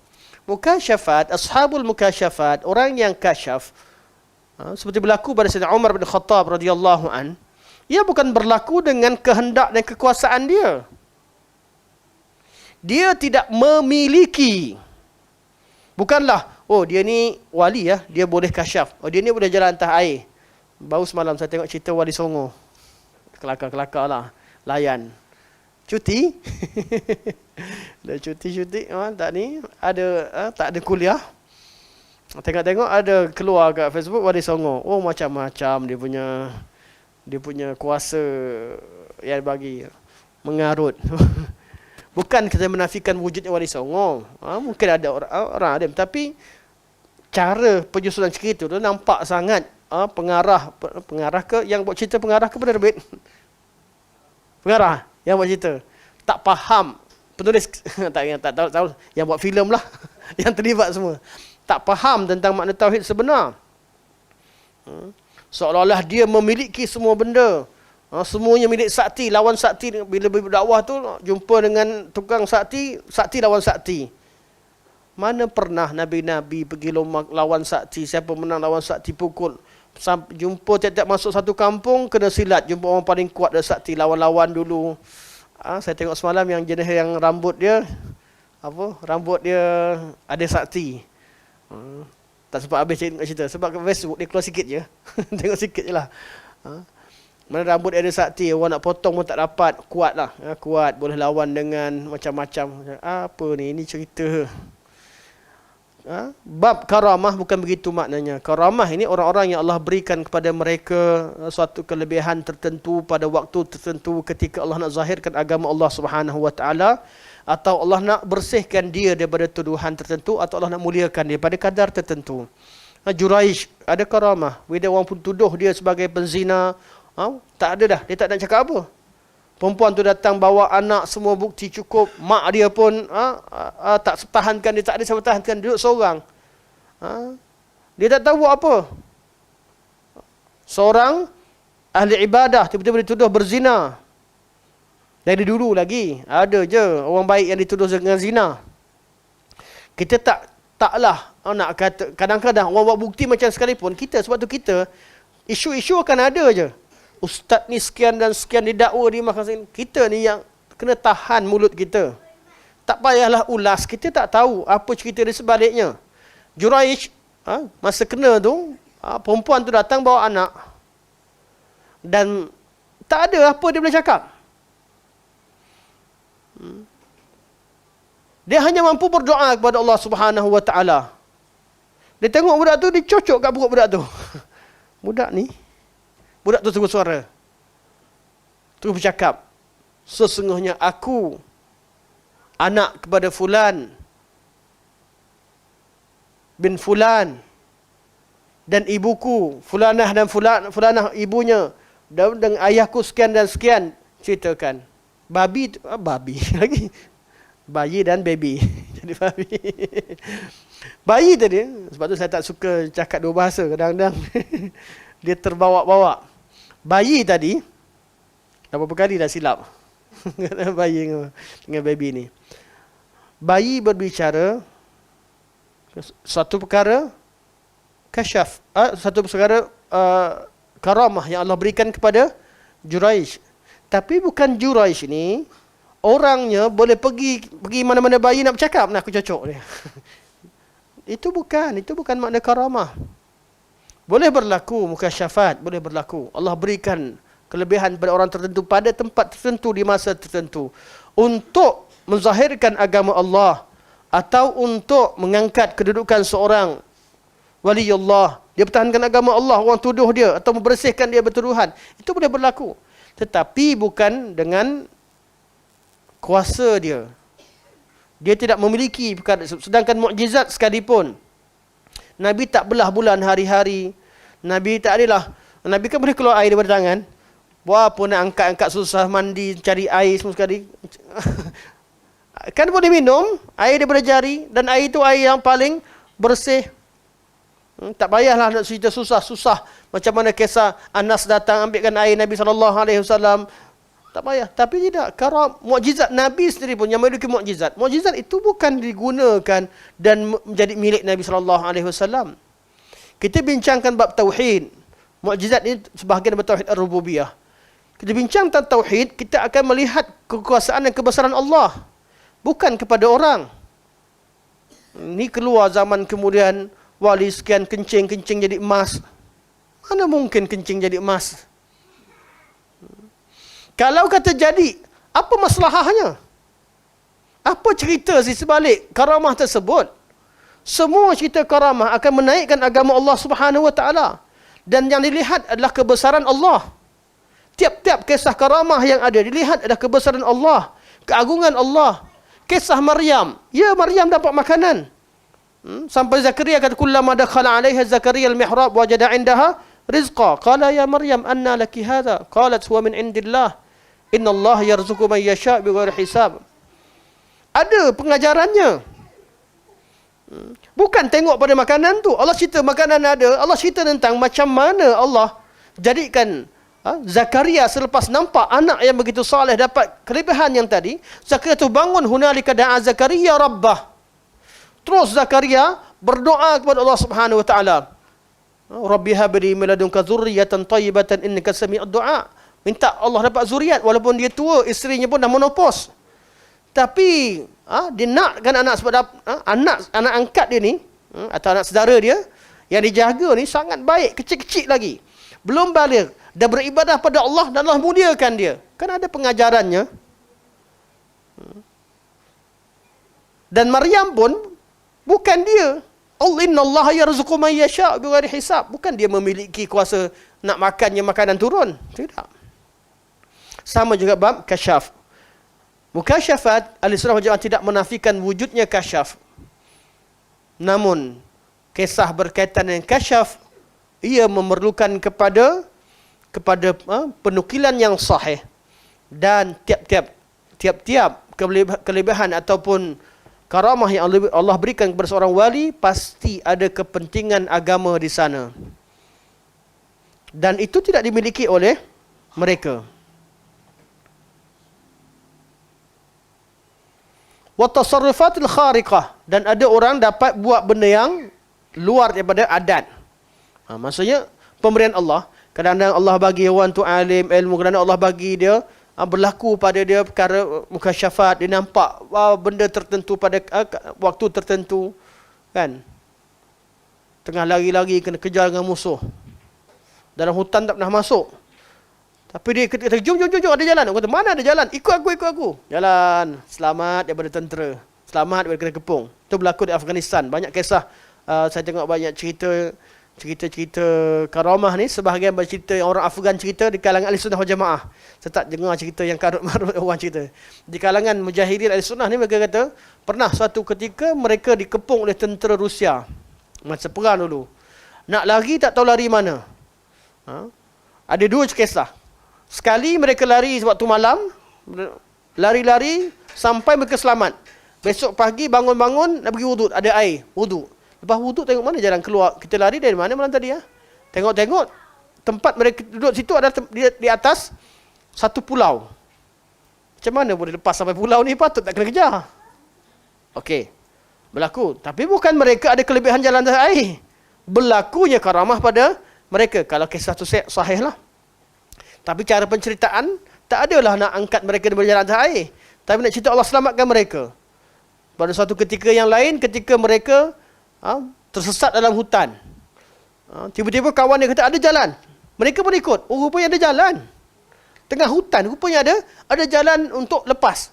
Mukasyafat, ashabul mukasyafat, orang yang kasyaf, Seperti berlaku pada Sayyidina Umar bin Khattab radhiyallahu an, ia bukan berlaku dengan kehendak dan kekuasaan dia. Dia tidak memiliki. Bukanlah, oh dia ni wali ya, dia boleh kasyaf. Oh dia ni boleh jalan atas air. Baru semalam saya tengok cerita Wali Songo. Kelakar-kelakar lah. Layan. Cuti. Dah cuti-cuti. Tak ni. Tak ada kuliah. Tengok-tengok ada keluar kat Facebook Wali Songo. Oh macam-macam dia punya kuasa yang bagi. Mengarut. Bukan kita menafikan wujudnya Wali Songo. Mungkin ada orang ada. Tapi cara penyusunan cerita tu nampak sangat pengarah ke yang buat cerita, pengarah ke penerbit? Pengarah yang buat cerita tak faham, penulis tak tahu yang buat filem lah yang terlibat semua tak faham tentang makna tauhid sebenar. Seolah-olah dia memiliki semua benda, semuanya milik sakti, lawan sakti. Bila berdakwah tu jumpa dengan tukang sakti, sakti lawan sakti. Mana pernah nabi-nabi pergi lawan sakti, siapa menang lawan sakti pukul. Jumpa tiap-tiap masuk satu kampung kena silat, jumpa orang paling kuat dari sakti, lawan-lawan dulu. Saya tengok semalam yang jenis yang rambut dia rambut dia ada sakti. Tak sempat habis cerita sebab ke Facebook dia keluar sikit je. Tengok sikit je lah. Mana rambut dia ada sakti, orang nak potong pun tak dapat, kuat lah. Kuat, boleh lawan dengan macam-macam. Apa ni, ini cerita. Bab karamah bukan begitu maknanya. Karamah ini orang-orang yang Allah berikan kepada mereka suatu kelebihan tertentu pada waktu tertentu ketika Allah nak zahirkan agama Allah Subhanahu wa taala, atau Allah nak bersihkan dia daripada tuduhan tertentu, atau Allah nak muliakan dia pada kadar tertentu. Juraish ada karamah. Bila orang pun tuduh dia sebagai penzina, tak ada dah, dia tak nak cakap apa. Perempuan tu datang bawa anak, semua bukti cukup. Mak dia pun tak tahankan dia, tak ada siapa tahankan, duduk seorang. Dia tak tahu apa. Seorang ahli ibadah tiba-tiba dituduh berzina. Dari dulu lagi ada je orang baik yang dituduh dengan zina. Kita taklah nak kata, kadang-kadang orang buat bukti macam sekalipun kita, sebab tu kita isu-isu akan ada je. Ustaz ni sekian dan sekian didakwa di mahkamah, kita ni yang kena tahan mulut kita. Tak payahlah ulas, kita tak tahu apa cerita di sebaliknya. Juraish, masa kena tu, perempuan tu datang bawa anak. Dan tak ada apa dia boleh cakap. Dia hanya mampu berdoa kepada Allah Subhanahu wa taala. Dia tengok budak tu, dia cocok kat perut budak tu. Budak tu terus suara. Terus bercakap, sesungguhnya aku anak kepada Fulan bin Fulan, dan ibuku Fulanah dan Fulanah ibunya, dan ayahku sekian dan sekian. Ceritakan. Babi lagi. Bayi dan baby. Jadi babi. Bayi tadi, sebab tu saya tak suka cakap dua bahasa kadang-kadang. Dia terbawa-bawa. Bayi tadi, berapa kali dah silap. Bayi dengan baby ni. Bayi berbicara satu perkara kasyaf, satu perkara karamah yang Allah berikan kepada Juraish. Tapi bukan Juraish ni orangnya boleh pergi mana-mana bayi nak bercakap, nak aku cocok dia. Itu bukan makna karamah. Boleh berlaku mukasyafat, boleh berlaku. Allah berikan kelebihan pada orang tertentu pada tempat tertentu di masa tertentu untuk menzahirkan agama Allah atau untuk mengangkat kedudukan seorang waliullah. Dia pertahankan agama Allah, orang tuduh dia atau membersihkan dia bertuduhan. Itu boleh berlaku. Tetapi bukan dengan kuasa dia. Dia tidak memiliki perkara. Sedangkan mukjizat sekalipun, Nabi tak belah bulan hari-hari. Nabi tak adalah. Nabi kan boleh keluar air daripada tangan. Buat apa nak angkat-angkat susah, mandi, cari air semua sekali. Kan boleh minum air daripada jari. Dan air itu air yang paling bersih. Tak payahlah nak cerita susah-susah. Macam mana kisah Anas datang ambilkan air Nabi SAW. Tak payah. Tapi tidak. Kalau mukjizat Nabi sendiri pun yang memiliki mukjizat. Mukjizat itu bukan digunakan dan menjadi milik Nabi SAW. Kita bincangkan bab tauhid. Mukjizat ini sebahagian daripada tauhid ar-rububiyah. Kita bincang tentang tauhid, kita akan melihat kekuasaan dan kebesaran Allah, bukan kepada orang. Ini keluar zaman kemudian wali sekian kencing jadi emas. Mana mungkin kencing jadi emas? Kalau kata jadi, apa masalahnya? Apa cerita di sebalik karamah tersebut? Semua cerita karamah akan menaikkan agama Allah Subhanahu wa taala. Dan yang dilihat adalah kebesaran Allah. Tiap-tiap kisah karamah yang ada dilihat adalah kebesaran Allah, keagungan Allah. Kisah Maryam, ya Maryam dapat makanan. Sampai Zakaria kata kullama dakhala 'alaiha Zakaria al-mihrab wajada 'indaha rizqa. Qala ya Maryam anna laki hadha? Qalat huwa min 'indillah. Inna Allah yarzuqu man yasha' bighairi hisab. Ada pengajarannya. Bukan tengok pada makanan tu. Allah cerita makanan ada. Allah cerita tentang macam mana Allah jadikan Zakaria selepas nampak anak yang begitu soleh dapat kelebihan yang tadi. Zakaria tu bangun hunalika da'a Zakaria rabbah. Terus Zakaria berdoa kepada Allah Subhanahu wa taala. Rabbi habli min ladunka dzurriyyatan thayyibatan innaka sami'ud du'a. Minta Allah dapat zuriat walaupun dia tua, isterinya pun dah menopause. Tapi dia nakkan anak sebab anak angkat dia ni atau anak saudara dia yang dijaga ni sangat baik, kecil-kecil lagi. Belum baligh, dah beribadah pada Allah dan Allah muliakan dia. Kan ada pengajarannya. Dan Maryam pun bukan dia. Innallaha yarzuqu man yasha' bighairi hisab. Bukan dia memiliki kuasa nak makannya makanan turun. Tidak. Sama juga bab kasyaf. Mukasyafat, Ahlussunnah wal Jamaah tidak menafikan wujudnya kasyaf. Namun, kisah berkaitan dengan kasyaf, ia memerlukan kepada penukilan yang sahih. Dan tiap-tiap kelebihan ataupun karamah yang Allah berikan kepada seorang wali, pasti ada kepentingan agama di sana. Dan itu tidak dimiliki oleh mereka. Wa tasarrufatil khariqah, dan ada orang dapat buat benda yang luar daripada adat. Maksudnya pemberian Allah. Kadang-kadang Allah bagi orang tu alim ilmu, kadang-kadang Allah bagi dia berlaku pada dia perkara mukasyafat, dia nampak benda tertentu pada waktu tertentu, kan? Tengah lari-lari kena kejar dengan musuh. Dalam hutan tak pernah masuk. Tapi dia kata, jom, ada jalan. Aku kata, mana ada jalan? Ikut aku. Jalan. Selamat daripada tentera. Selamat daripada kena kepung. Itu berlaku di Afghanistan. Banyak kisah. Saya tengok banyak cerita karamah ni. Sebahagian bercerita yang orang Afghan cerita di kalangan Ahlussunnah wal Jamaah. Saya tak dengar cerita yang karut-marut orang cerita. Di kalangan Mujahidin Ahlussunnah ni mereka kata, pernah suatu ketika mereka dikepung oleh tentera Rusia. Masa perang dulu. Nak lari tak tahu lari mana. Ada dua kisah. Sekali mereka lari waktu malam, lari-lari sampai mereka selamat. Besok pagi bangun-bangun nak pergi wuduk, ada air, wuduk. Lepas wuduk tengok mana jalan keluar. Kita lari dari mana malam tadi Tengok-tengok tempat mereka duduk situ ada di atas satu pulau. Macam mana boleh lepas sampai pulau ni, patut tak kena kejar. Okey. Berlaku, tapi bukan mereka ada kelebihan jalan atas air. Berlakunya karamah pada mereka. Kalau kisah tu sahih lah. Tapi cara penceritaan, tak adalah nak angkat mereka dari berjalan atas air. Tapi nak cerita Allah selamatkan mereka. Pada suatu ketika yang lain, ketika mereka tersesat dalam hutan. Tiba-tiba kawan dia kata, ada jalan. Mereka pun ikut. Oh, rupanya ada jalan. Tengah hutan, rupanya ada jalan untuk lepas.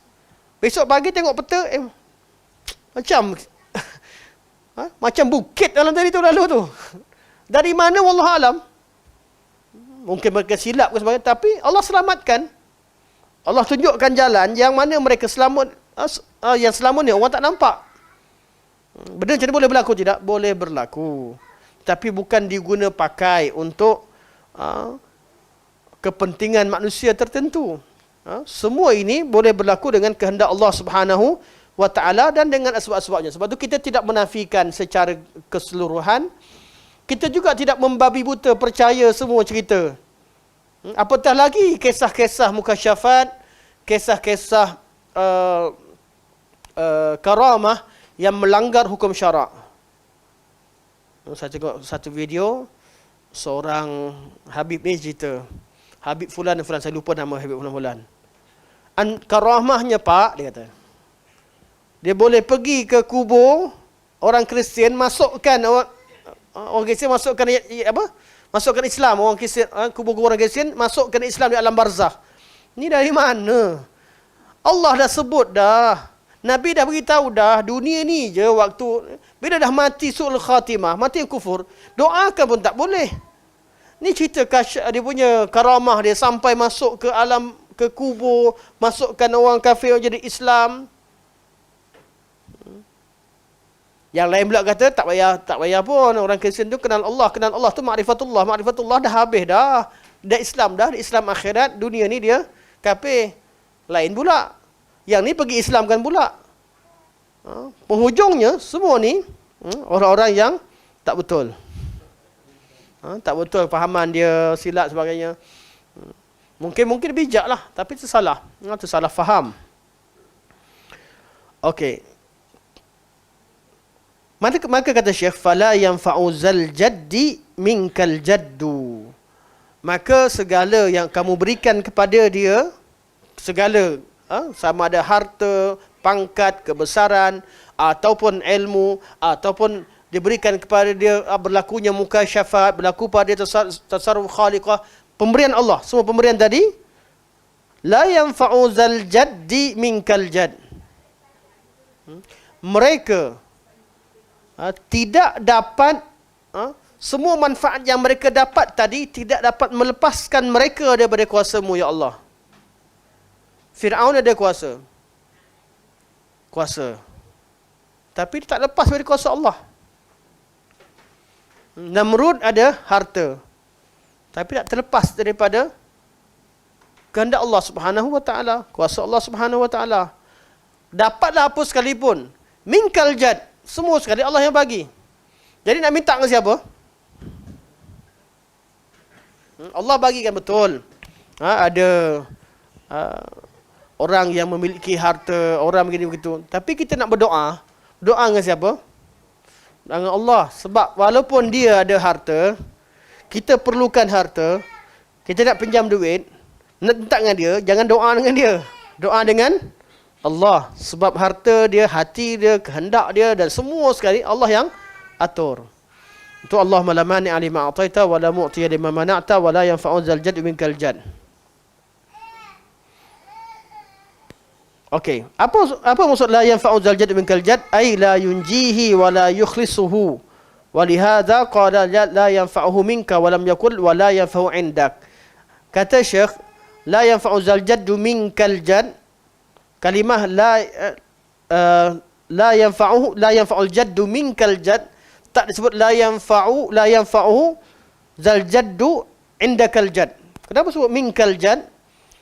Besok pagi tengok peta, macam macam bukit dalam tadi tu lalu tu. Dari mana wallahualam? Mungkin mereka silap ke sebagainya, tapi Allah selamatkan. Allah tunjukkan jalan yang mana mereka selamat, yang selama ni orang tak nampak. Benda macam ni boleh berlaku tidak? Boleh berlaku. Tapi bukan diguna pakai untuk kepentingan manusia tertentu. Semua ini boleh berlaku dengan kehendak Allah Subhanahu wa taala dan dengan asbab-asbabnya. Sebab tu kita tidak menafikan secara keseluruhan. Kita juga tidak membabi buta percaya semua cerita. Apatah lagi kisah-kisah mukasyafat, kisah-kisah karamah yang melanggar hukum syarak. Saya tengok satu video, seorang Habib ni cerita. Habib Fulan dan Fulan, saya lupa nama Habib Fulan. Karamahnya Pak, dia kata, dia boleh pergi ke kubur orang Kristian, masukkan orang Kristian, masukkan masukkan Islam, orang Kristian, kubur-kubur orang Kristian, masukkan Islam di alam barzakh. Ni dari mana? Allah dah sebut dah. Nabi dah beritahu dah, dunia ni je waktu bila dah mati su'ul khatimah, mati kufur, doakan pun tak boleh. Ni cerita dia punya karamah dia sampai masuk ke alam, ke kubur, masukkan orang kafir jadi Islam. Yang lain pula kata tak payah pun, orang Kristian tu kenal Allah tu ma'rifatullah dah habis dah. Dah Islam dah, Islam akhirat, dunia ni dia kafir. Lain pula. Yang ni pergi Islamkan pula. Penghujungnya semua ni orang-orang yang tak betul. Tak betul fahaman dia, silap sebagainya. Mungkin bijak lah, tapi tersalah. Tersalah faham. Okey. Maka kata Syekh, fala yanfa'u zal jaddi minkal jaddu. Maka segala yang kamu berikan kepada dia, segala sama ada harta, pangkat, kebesaran, ataupun ilmu, ataupun diberikan kepada dia berlakunya mukasyafat, berlaku pada dia tasarruf khaliqah, pemberian Allah, semua pemberian tadi, la yanfa'u zal jaddi minkal jadd. Mereka tidak dapat, semua manfaat yang mereka dapat tadi tidak dapat melepaskan mereka daripada kuasa-Mu, ya Allah. Fir'aun ada kuasa, tapi tak lepas dari kuasa Allah. Namrud ada harta, tapi tak terlepas daripada kehendak Allah Subhanahu wa taala, kuasa Allah Subhanahu wa taala. Dapatlah apa sekalipun, minkal jadd, semua sekali Allah yang bagi. Jadi nak minta dengan siapa? Allah bagikan betul. Ada orang yang memiliki harta, orang begini begitu. Tapi kita nak berdoa, doa dengan siapa? Dengan Allah. Sebab walaupun dia ada harta, kita perlukan harta, kita nak pinjam duit, nak minta dengan dia, jangan doa dengan dia. Doa dengan Allah. Sebab harta dia, hati dia, kehendak dia dan semua sekali Allah yang atur. Itu Allahumma la mani'a lima a'taita wa la mu'tiya lima mana'ta wa la yanfa'u dzal jaddi minkal jadd. Okey, apa maksud la yanfa'u dzal jaddi minkal jadd? Ai la yunjihi wa la yukhlisuhu. Wa lihadza qala la yanfa'uhu minka wa lam yakul wa la yanfa'u 'indak. Kata Syekh, la yanfa'u dzal jaddu minkal jadd. Kalimah la yanfa'ul jaddu minkal jadd, tak disebut la yanfa'uhu zal jaddu indakal jadd. Kenapa sebut minkal jadd?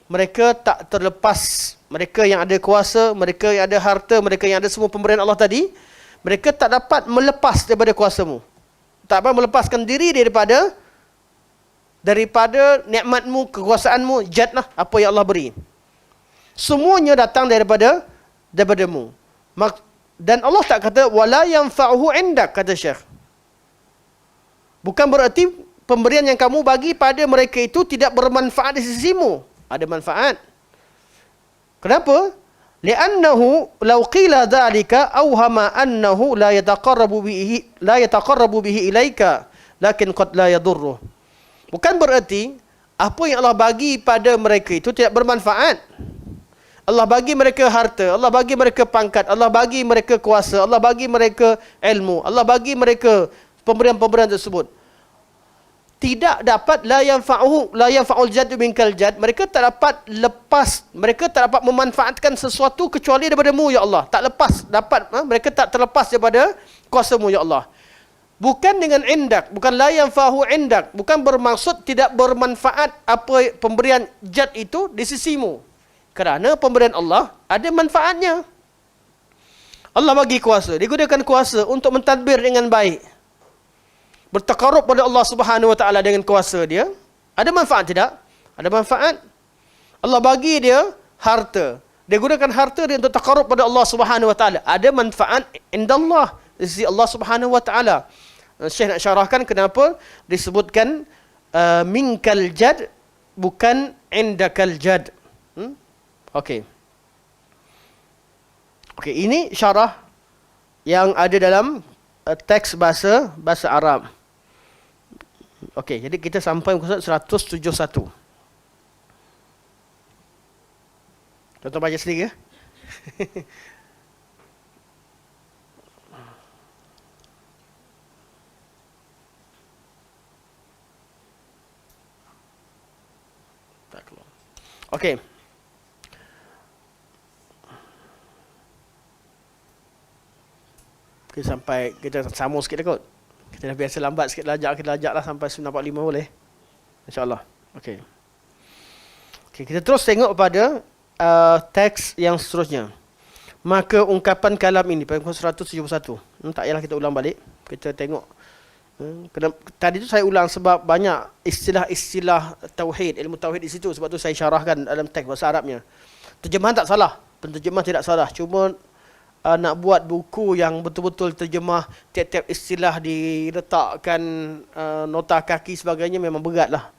Mereka tak terlepas, mereka yang ada kuasa, mereka yang ada harta, mereka yang ada semua pemberian Allah tadi, mereka tak dapat melepas daripada kuasa-Mu. Tak dapat melepaskan diri daripada nikmat-Mu, kekuasaan-Mu, jadd lah, apa yang Allah beri. Semuanya datang daripada-Mu. Dan Allah tak kata wala yanfa'uhu indak, kata Syekh. Bukan bererti pemberian yang kamu bagi pada mereka itu tidak bermanfaat di sisimu. Ada manfaat. Kenapa? Li'annahu law qila dzalika awhama annahu la yataqarrabu bihi ilaika lakin qad la yadurru. Bukan bererti apa yang Allah bagi pada mereka itu tidak bermanfaat. Allah bagi mereka harta, Allah bagi mereka pangkat, Allah bagi mereka kuasa, Allah bagi mereka ilmu, Allah bagi mereka pemberian-pemberian tersebut. Tidak dapat la yanfa'ul jaddu minkal jadd. Mereka tak dapat lepas, mereka tak dapat memanfaatkan sesuatu kecuali daripada-Mu, ya Allah. Tak lepas dapat, mereka tak terlepas daripada kuasa-Mu, ya Allah. Bukan dengan indak, bukan la yanfa'u indak, bukan bermaksud tidak bermanfaat apa pemberian jadd itu di sisimu. Kerana pemberian Allah ada manfaatnya. Allah bagi kuasa, digunakan kuasa untuk mentadbir dengan baik, bertakarub pada Allah Subhanahu wa taala dengan kuasa dia. Ada manfaat tidak? Ada manfaat. Allah bagi dia harta, dia gunakan harta dia untuk takarub pada Allah Subhanahu wa taala. Ada manfaat indallah, di sisi Allah Subhanahu wa taala. Syekh nak syarahkan kenapa disebutkan minkal jad bukan indakal jad. Okey. Okey, ini syarah yang ada dalam teks bahasa Arab. Okey, jadi kita sampai muka surat 171. Tuan-tuan baca sendiri ya. Okey. Kita sampai, kita sama sikit kot. Kita dah biasa lambat sikit kita lajak lah sampai 9.45 boleh. InsyaAllah. Okey. Okey, kita terus tengok pada teks yang seterusnya. Maka ungkapan kalam ini, pada 171. Tak payahlah kita ulang balik. Kita tengok. Tadi tu saya ulang sebab banyak istilah-istilah tauhid, ilmu tauhid di situ. Sebab tu saya syarahkan dalam teks bahasa Arabnya. Terjemahan tak salah. Penterjemah tidak salah. Cuma nak buat buku yang betul-betul terjemah tiap-tiap istilah diletakkan nota kaki sebagainya memang berat lah.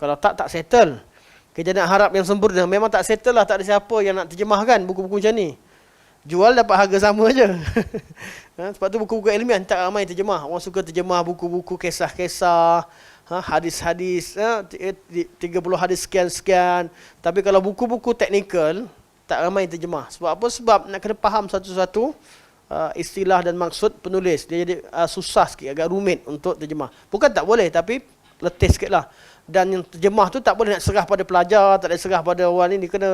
Kalau tak settle. Kita nak harap yang sempurna. Memang tak settle lah. Tak ada siapa yang nak terjemahkan buku-buku macam ni. Jual dapat harga sama je. Sebab tu buku-buku ilmiah tak ramai terjemah. Orang suka terjemah buku-buku kisah-kisah, hadis-hadis, 30 hadis sekian-sekian. Tapi kalau buku-buku teknikal, tak ramai terjemah. Sebab apa? Sebab nak kena faham satu-satu istilah dan maksud penulis. Dia jadi susah sikit, agak rumit untuk terjemah. Bukan tak boleh, tapi letih sikit lah. Dan yang terjemah tu tak boleh nak serah pada pelajar, tak boleh serah pada orang ni. Dia kena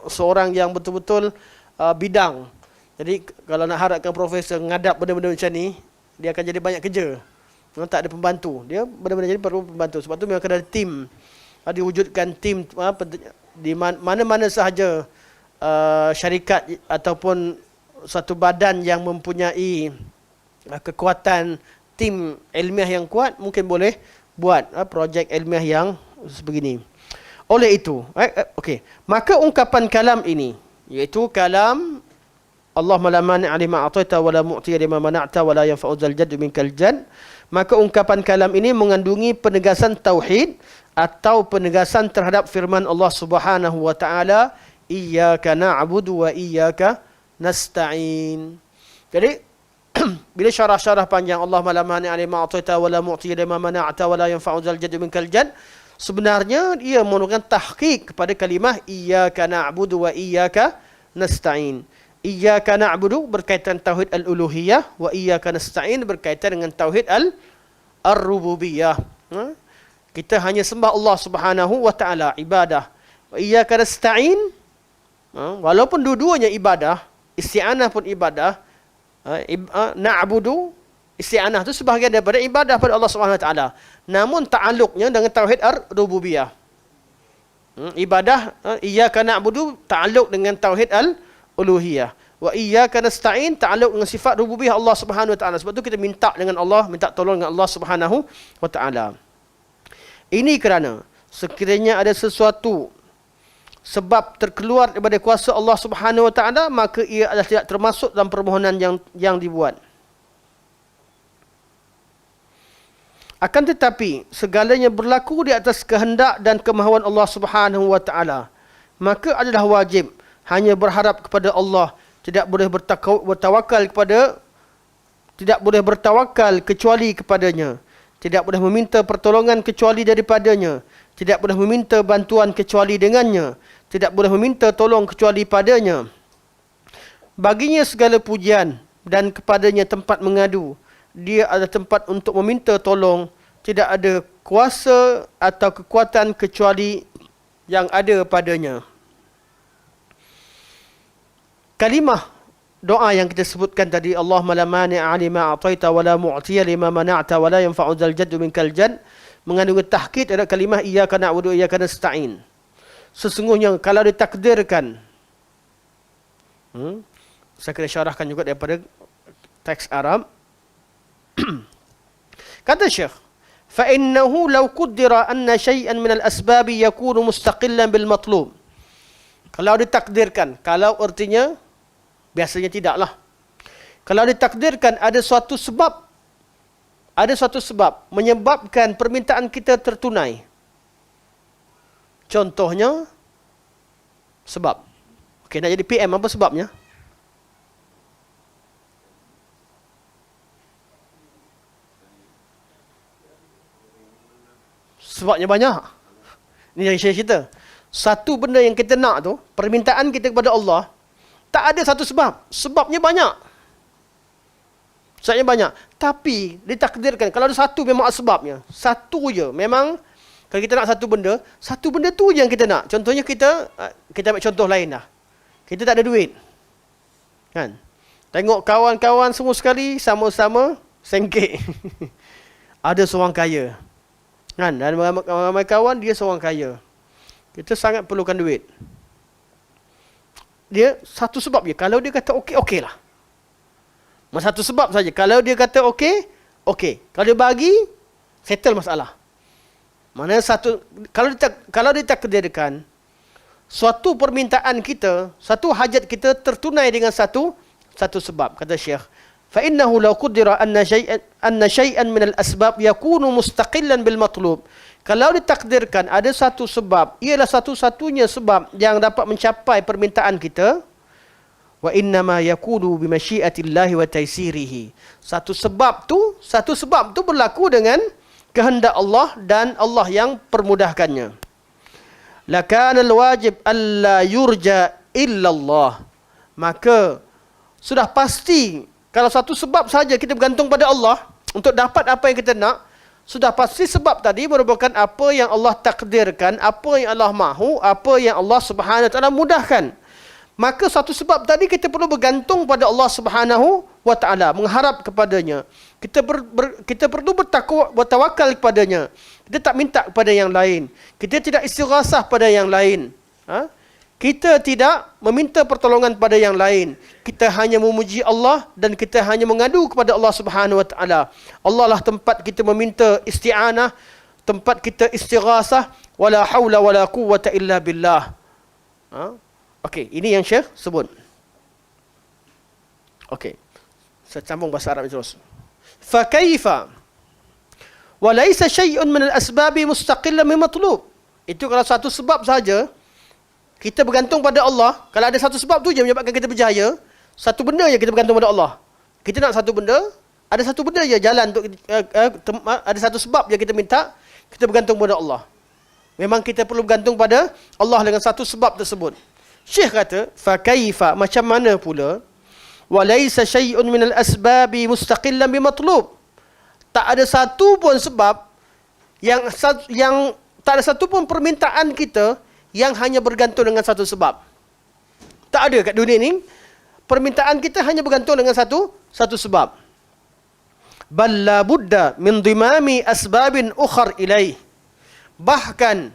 seorang yang betul-betul bidang. Jadi kalau nak harapkan profesor ngadap benda-benda macam ni, dia akan jadi banyak kerja. Tak ada pembantu. Dia benar-benar jadi perlu pembantu. Sebab tu memang kena ada tim. Diwujudkan tim di mana-mana sahaja syarikat ataupun satu badan yang mempunyai kekuatan tim ilmiah yang kuat, mungkin boleh buat projek ilmiah yang sebegini. Oleh itu, okey, maka ungkapan kalam ini, iaitu kalam Allahumma la mani' lima a'taita wa la mu'ti lima mana'ta wa la yanfa'u dzal jadd minkal jadd. Maka ungkapan kalam ini mengandungi penegasan tauhid atau penegasan terhadap firman Allah Subhanahu wa taala, iyyaka na'budu wa iyyaka nasta'in. Jadi bila syarah-syarah panjang Allahumma la mani' lima a'taita wa la mu'ti lima mana'ta wa la yanfa'u dzal jadd minkal jadd, sebenarnya ia merupakan tahqiq kepada kalimah iyyaka na'budu wa iyyaka nasta'in. Iyyaka na'budu berkaitan tauhid al-uluhiyah, wa iyyaka nasta'in berkaitan dengan tauhid al-rububiyah. Kita hanya sembah Allah Subhanahu wa taala, ibadah. Wa iyyaka nasta'in, walaupun dua-duanya ibadah, isti'anah pun ibadah, na'budu, isti'anah itu sebahagian daripada ibadah pada Allah Subhanahu wa taala. Namun ta'alluqnya dengan tauhid ar-rububiyah. Ibadah iyyaka na'budu ta'alluq dengan tauhid al-uluhiyah. Wa iyyaka nasta'in ta'alluq dengan sifat rububiyah Allah Subhanahu wa taala. Sebab tu kita minta dengan Allah, minta tolong dengan Allah Subhanahu wa taala. Ini kerana sekiranya ada sesuatu sebab terkeluar daripada kuasa Allah Subhanahu wa taala, maka ia adalah tidak termasuk dalam permohonan yang dibuat. Akan tetapi segalanya berlaku di atas kehendak dan kemahuan Allah Subhanahu wa taala, maka adalah wajib hanya berharap kepada Allah, tidak boleh bertawakal kecuali kepadanya, tidak boleh meminta pertolongan kecuali daripadanya, tidak boleh meminta bantuan kecuali dengannya, tidak boleh meminta tolong kecuali padanya. Baginya segala pujian dan kepadanya tempat mengadu. Dia adalah tempat untuk meminta tolong. Tidak ada kuasa atau kekuatan kecuali yang ada padanya. Kalimah doa yang kita sebutkan tadi, Allahumma la mani'a lima a'taita wa la mu'tiya lima mana'ta wa la yanfa'u dzal jadd minkal jadd, mengandung tahqiq ada kalimah iyyaka na'budu wa iyyaka nasta'in. Sesungguhnya kalau ditakdirkan, saya kena syarahkan juga daripada teks Arab. Kata Syekh, fa innahu law qaddara anna shay'an min al-asbab yakunu mustaqillan bil matlub. Kalau ditakdirkan, kalau artinya biasanya tidaklah. Kalau ditakdirkan ada suatu sebab ada suatu sebab menyebabkan permintaan kita tertunai. Contohnya, sebab. Okey, nak jadi PM apa sebabnya? Sebabnya banyak. Ini yang saya cerita. Satu benda yang kita nak tu, permintaan kita kepada Allah, tak ada satu sebab. Sebabnya banyak. Sebabnya banyak. Tapi, ditakdirkan, kalau ada satu memang ada sebabnya. Satu je. Memang, kalau kita nak satu benda tu je yang kita nak. Contohnya kita ambil contoh lain dah. Kita tak ada duit. Kan? Tengok kawan-kawan semua sekali, sama-sama sengkek. Ada seorang kaya. Kan? Dan ramai kawan, dia seorang kaya. Kita sangat perlukan duit. Dia satu sebab je. Kalau dia kata okey, okey lah. Satu sebab saja. Kalau dia kata okey, okey. Kalau dia bagi, settle masalah. Mana satu, kalau ditakdirkan, suatu permintaan kita, satu hajat kita tertunai dengan satu sebab. Kata Syekh, فَإِنَّهُ لَوْ قُدِّرَ أَنَّ شَيْئًا مِنَ الْأَسْبَابِ يَكُونُ مُسْتَقِلًا بِالْمَطْلُوبِ. Kalau ditakdirkan ada satu sebab, ialah satu-satunya sebab yang dapat mencapai permintaan kita, wa innama yakunu bi masyiatillahi wa taysirihi. Satu sebab tu berlaku dengan kehendak Allah dan Allah yang permudahkannya. Lakana alwajib alla yurja illa Allah. Maka sudah pasti kalau satu sebab saja kita bergantung pada Allah untuk dapat apa yang kita nak, sudah pasti sebab tadi merupakan apa yang Allah takdirkan, apa yang Allah mahu, apa yang Allah Subhanahu wa taala mudahkan. Maka satu sebab tadi kita perlu bergantung pada Allah Subhanahu wa taala, mengharap kepadanya. Kita perlu bertawakal kepadanya. Kita tak minta kepada yang lain. Kita tidak istighasah pada yang lain. Kita tidak meminta pertolongan pada yang lain. Kita hanya memuji Allah dan kita hanya mengadu kepada Allah Subhanahu wa taala. Allah lah tempat kita meminta isti'anah, tempat kita istighasah, wala haula wala quwwata illa billah. Okey, ini yang Syekh sebut. Okey. Saya sambung bahasa Arab terus. Fa kaifa wa laysa syai'un min al-asbab mustaqillan min matlub. Itu kalau satu sebab saja kita bergantung pada Allah. Kalau ada satu sebab tu je menyebabkan kita berjaya, satu benda je kita bergantung pada Allah. Kita nak satu benda, ada satu benda je jalan untuk ada satu sebab je kita minta, kita bergantung pada Allah. Memang kita perlu bergantung pada Allah dengan satu sebab tersebut. Syekh kata, fa kaifa, macam mana pula, wa laysa syai'un minal asbabi mustaqillan bimatlub. Tak ada satu pun sebab yang tak ada satu pun permintaan kita yang hanya bergantung dengan satu sebab. Tak ada kat dunia ni permintaan kita hanya bergantung dengan satu sebab. Bal la budda min dimami asbabin ukhar ilaih. Bahkan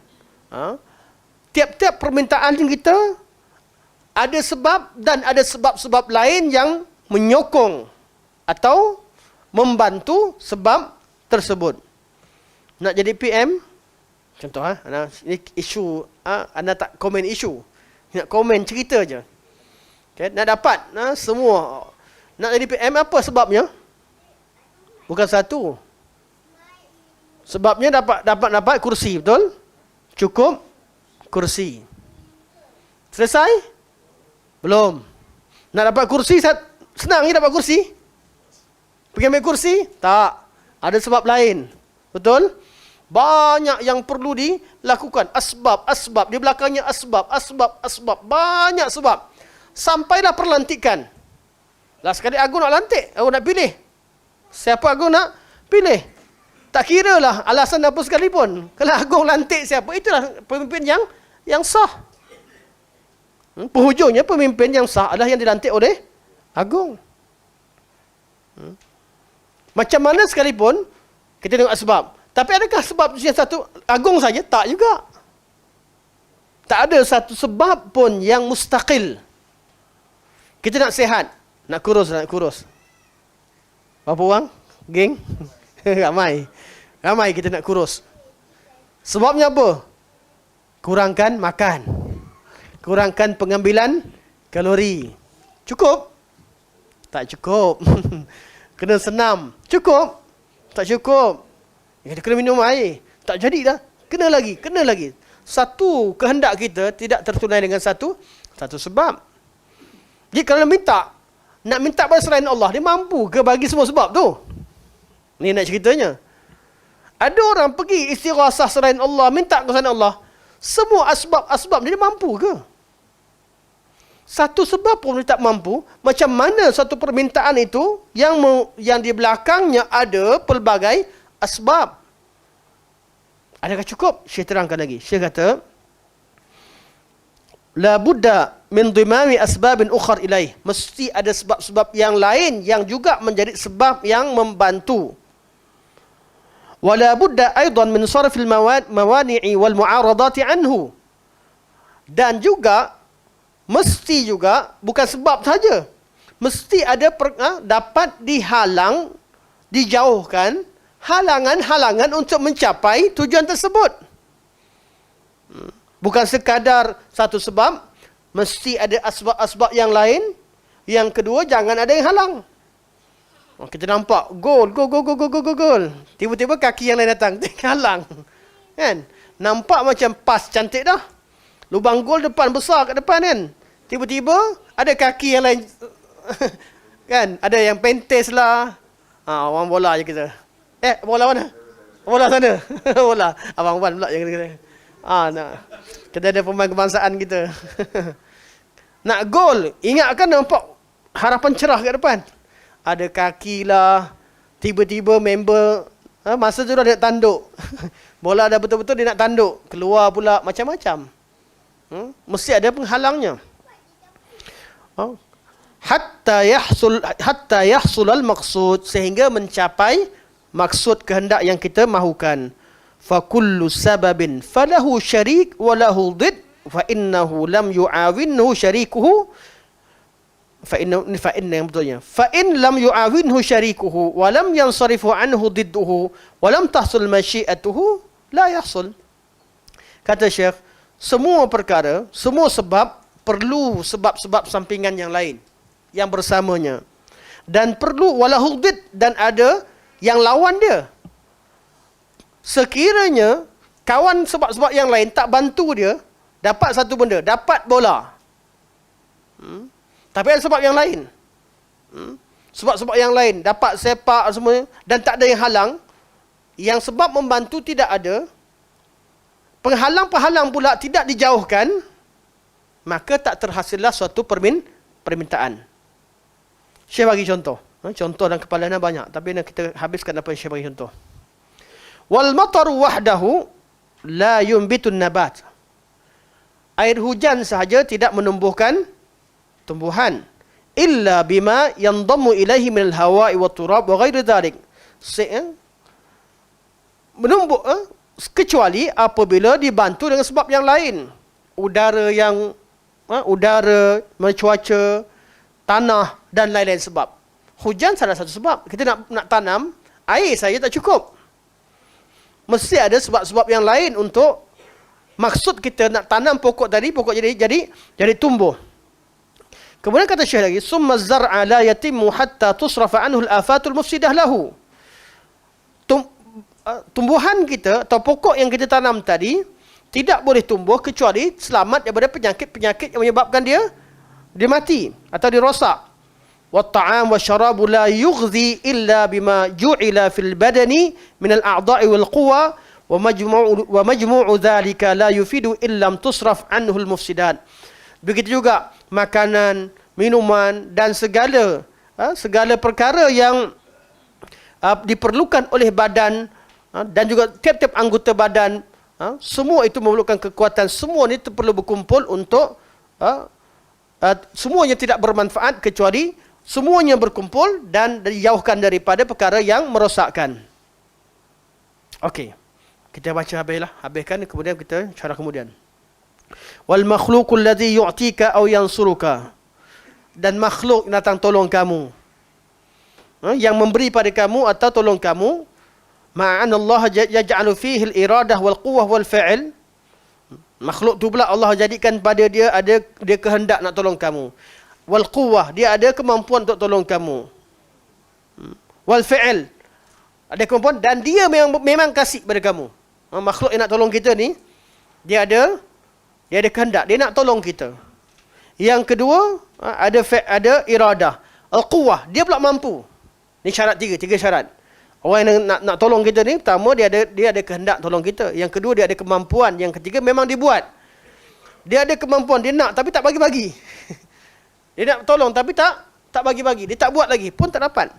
tiap-tiap permintaan kita ada sebab dan ada sebab-sebab lain yang menyokong atau membantu sebab tersebut. Nak jadi PM, contoh ini isu, anda tak komen isu, nak komen cerita je. Okay, nak dapat semua. Nak jadi PM apa sebabnya? Bukan satu. Sebabnya dapat kursi, betul? Cukup kursi. Selesai? Belum. Nak dapat kursi, senang je dapat kursi. Pergi ambil kursi? Tak. Ada sebab lain. Betul? Banyak yang perlu dilakukan. Asbab. Di belakangnya asbab. Banyak sebab. Sampailah perlantikan. Lah sekali Agung nak lantik, Agung nak pilih. Siapa Agung nak pilih? Tak kira lah alasan apa sekalipun. Kalau Agung lantik siapa, itulah pemimpin yang sah. Penghujungnya pemimpin yang sah adalah yang dilantik oleh Agung. Macam mana sekalipun kita tengok sebab. Tapi adakah sebab yang satu Agung saja? Tak juga. Tak ada satu sebab pun yang mustaqil. Kita nak sihat, nak kurus. Berapa orang? Geng? Ramai kita nak kurus. Sebabnya apa? Kurangkan makan. Kurangkan pengambilan kalori. Cukup? Tak cukup. Kena senam. Cukup? Tak cukup. Kita kena minum air. Tak jadi dah. Kena lagi. Satu kehendak kita tidak tertunai dengan satu sebab. Jadi kalau nak minta pada selain Allah, dia mampu ke bagi semua sebab tu? Ni nak ceritanya. Ada orang pergi istighasah selain Allah, minta ke selain Allah. Semua asbab dia mampu ke? Satu sebab pun dia tak mampu. Macam mana satu permintaan itu yang di belakangnya ada pelbagai asbab? Adakah cukup? Syekh terangkan lagi. Syekh kata, la budda min dhimami asbabin ukhar ilaih. Mesti ada sebab-sebab yang lain yang juga menjadi sebab yang membantu. Wala budda aidan min sarfil mawani'i wal mu'aradati anhu. Dan juga mesti juga bukan sebab saja. Mesti ada dapat dihalang, dijauhkan halangan-halangan untuk mencapai tujuan tersebut. Bukan sekadar satu sebab, mesti ada asbab-asbab yang lain. Yang kedua, jangan ada yang halang. Kita nampak gol. Tiba-tiba kaki yang lain datang, halang. Kan? Nampak macam pas cantik dah. Lubang gol depan besar kat depan kan. Tiba-tiba ada kaki yang lain. Kan? Ada yang pentes lah. Orang bola je kita. Bola mana? Bola sana. Bola. Abang Wan pula yang kena. Nak. Kita ada pemain kebangsaan kita. Nak gol. Ingatkan nampak harapan cerah kat depan. Ada kaki lah. Tiba-tiba member. Masa tu dah nak tanduk. Bola dah betul-betul dia nak tanduk. Keluar pula macam-macam. Mesti ada penghalangnya. Hatta yahsul al-maqsud. Sehingga mencapai maksud kehendak yang kita mahukan. Fakullu sababin falahu syarik walahu dhid fa innahu lam yu'awinhu syarikuhu fa in lam yu'awinhu syarikuhu wa lam yansarifu anhu dhidduhu wa lam tahsul masyiatuhu la yahsul. Kata Syekh, semua perkara, semua sebab perlu sebab-sebab sampingan yang lain yang bersamanya, dan perlu walahu dhid, dan ada yang lawan dia. Sekiranya kawan sebab-sebab yang lain tak bantu dia dapat satu benda, dapat bola. Tapi ada sebab yang lain. Sebab-sebab yang lain, dapat sepak semua, dan tak ada yang halang. Yang sebab membantu tidak ada, penghalang-penghalang pula tidak dijauhkan, maka tak terhasillah suatu permintaan. Syekh bagi contoh. Contoh dalam kepala anda banyak, tapi kita habiskan apa yang Syekh bagi contoh. Wal mataru wahdahu la yumbitun nabat. Air hujan sahaja tidak menumbuhkan tumbuhan. Illa bima yandammu ilaihi minal hawa'i wat turab wa ghairi dhalik. Menumbuh kecuali apabila dibantu dengan sebab yang lain. Udara, cuaca, tanah dan lain-lain sebab. Hujan salah satu sebab. Kita nak tanam, air saja tak cukup. Mesti ada sebab-sebab yang lain untuk maksud kita nak tanam pokok tadi, pokok jadi tumbuh. Kemudian kata Syekh lagi, summa zar'a la yatimmu hatta tusrafa anhu al-afatul mufsidah lahu. Tumbuhan kita atau pokok yang kita tanam tadi tidak boleh tumbuh kecuali selamat daripada penyakit-penyakit yang menyebabkan dia mati atau dirosak. والطعام والشراب لا يغذي إلا بما جعل في البدن من الأعضاء والقوى ومجموع ذلك لا يفيد إلا لم تصرف عنه المفسدات. Begitu juga makanan, minuman dan segala perkara yang diperlukan oleh badan dan juga tiap-tiap anggota badan, semua itu memerlukan kekuatan. Semua ini perlu berkumpul untuk semuanya tidak bermanfaat kecuali semuanya berkumpul dan dijauhkan daripada perkara yang merosakkan. Okey. Kita baca habiskan, kemudian kita syarah kemudian. Wal makhluqul ladzi yu'tika aw yansuruka. Dan makhluk yang datang tolong kamu. Yang memberi pada kamu atau tolong kamu. Ma'an Allah yaj'alu fihi al-iradah wal quwwah wal fi'l. Makhluk tu pula Allah jadikan pada dia ada kehendak nak tolong kamu. Wal quwwah, dia ada kemampuan untuk tolong kamu. Wal fi'l, Ada kemampuan dan dia memang kasih pada kamu. Makhluk yang nak tolong kita ni, dia ada kehendak, dia nak tolong kita. Yang kedua, ada iradah. Al-quwah, dia pula mampu. Ni syarat tiga syarat. Orang yang nak tolong kita ni, pertama dia ada kehendak tolong kita. Yang kedua dia ada kemampuan. Yang ketiga memang dibuat. Dia ada kemampuan, dia nak tapi tak bagi-bagi. Dia nak tolong tapi tak bagi-bagi. Dia tak buat lagi pun tak dapat.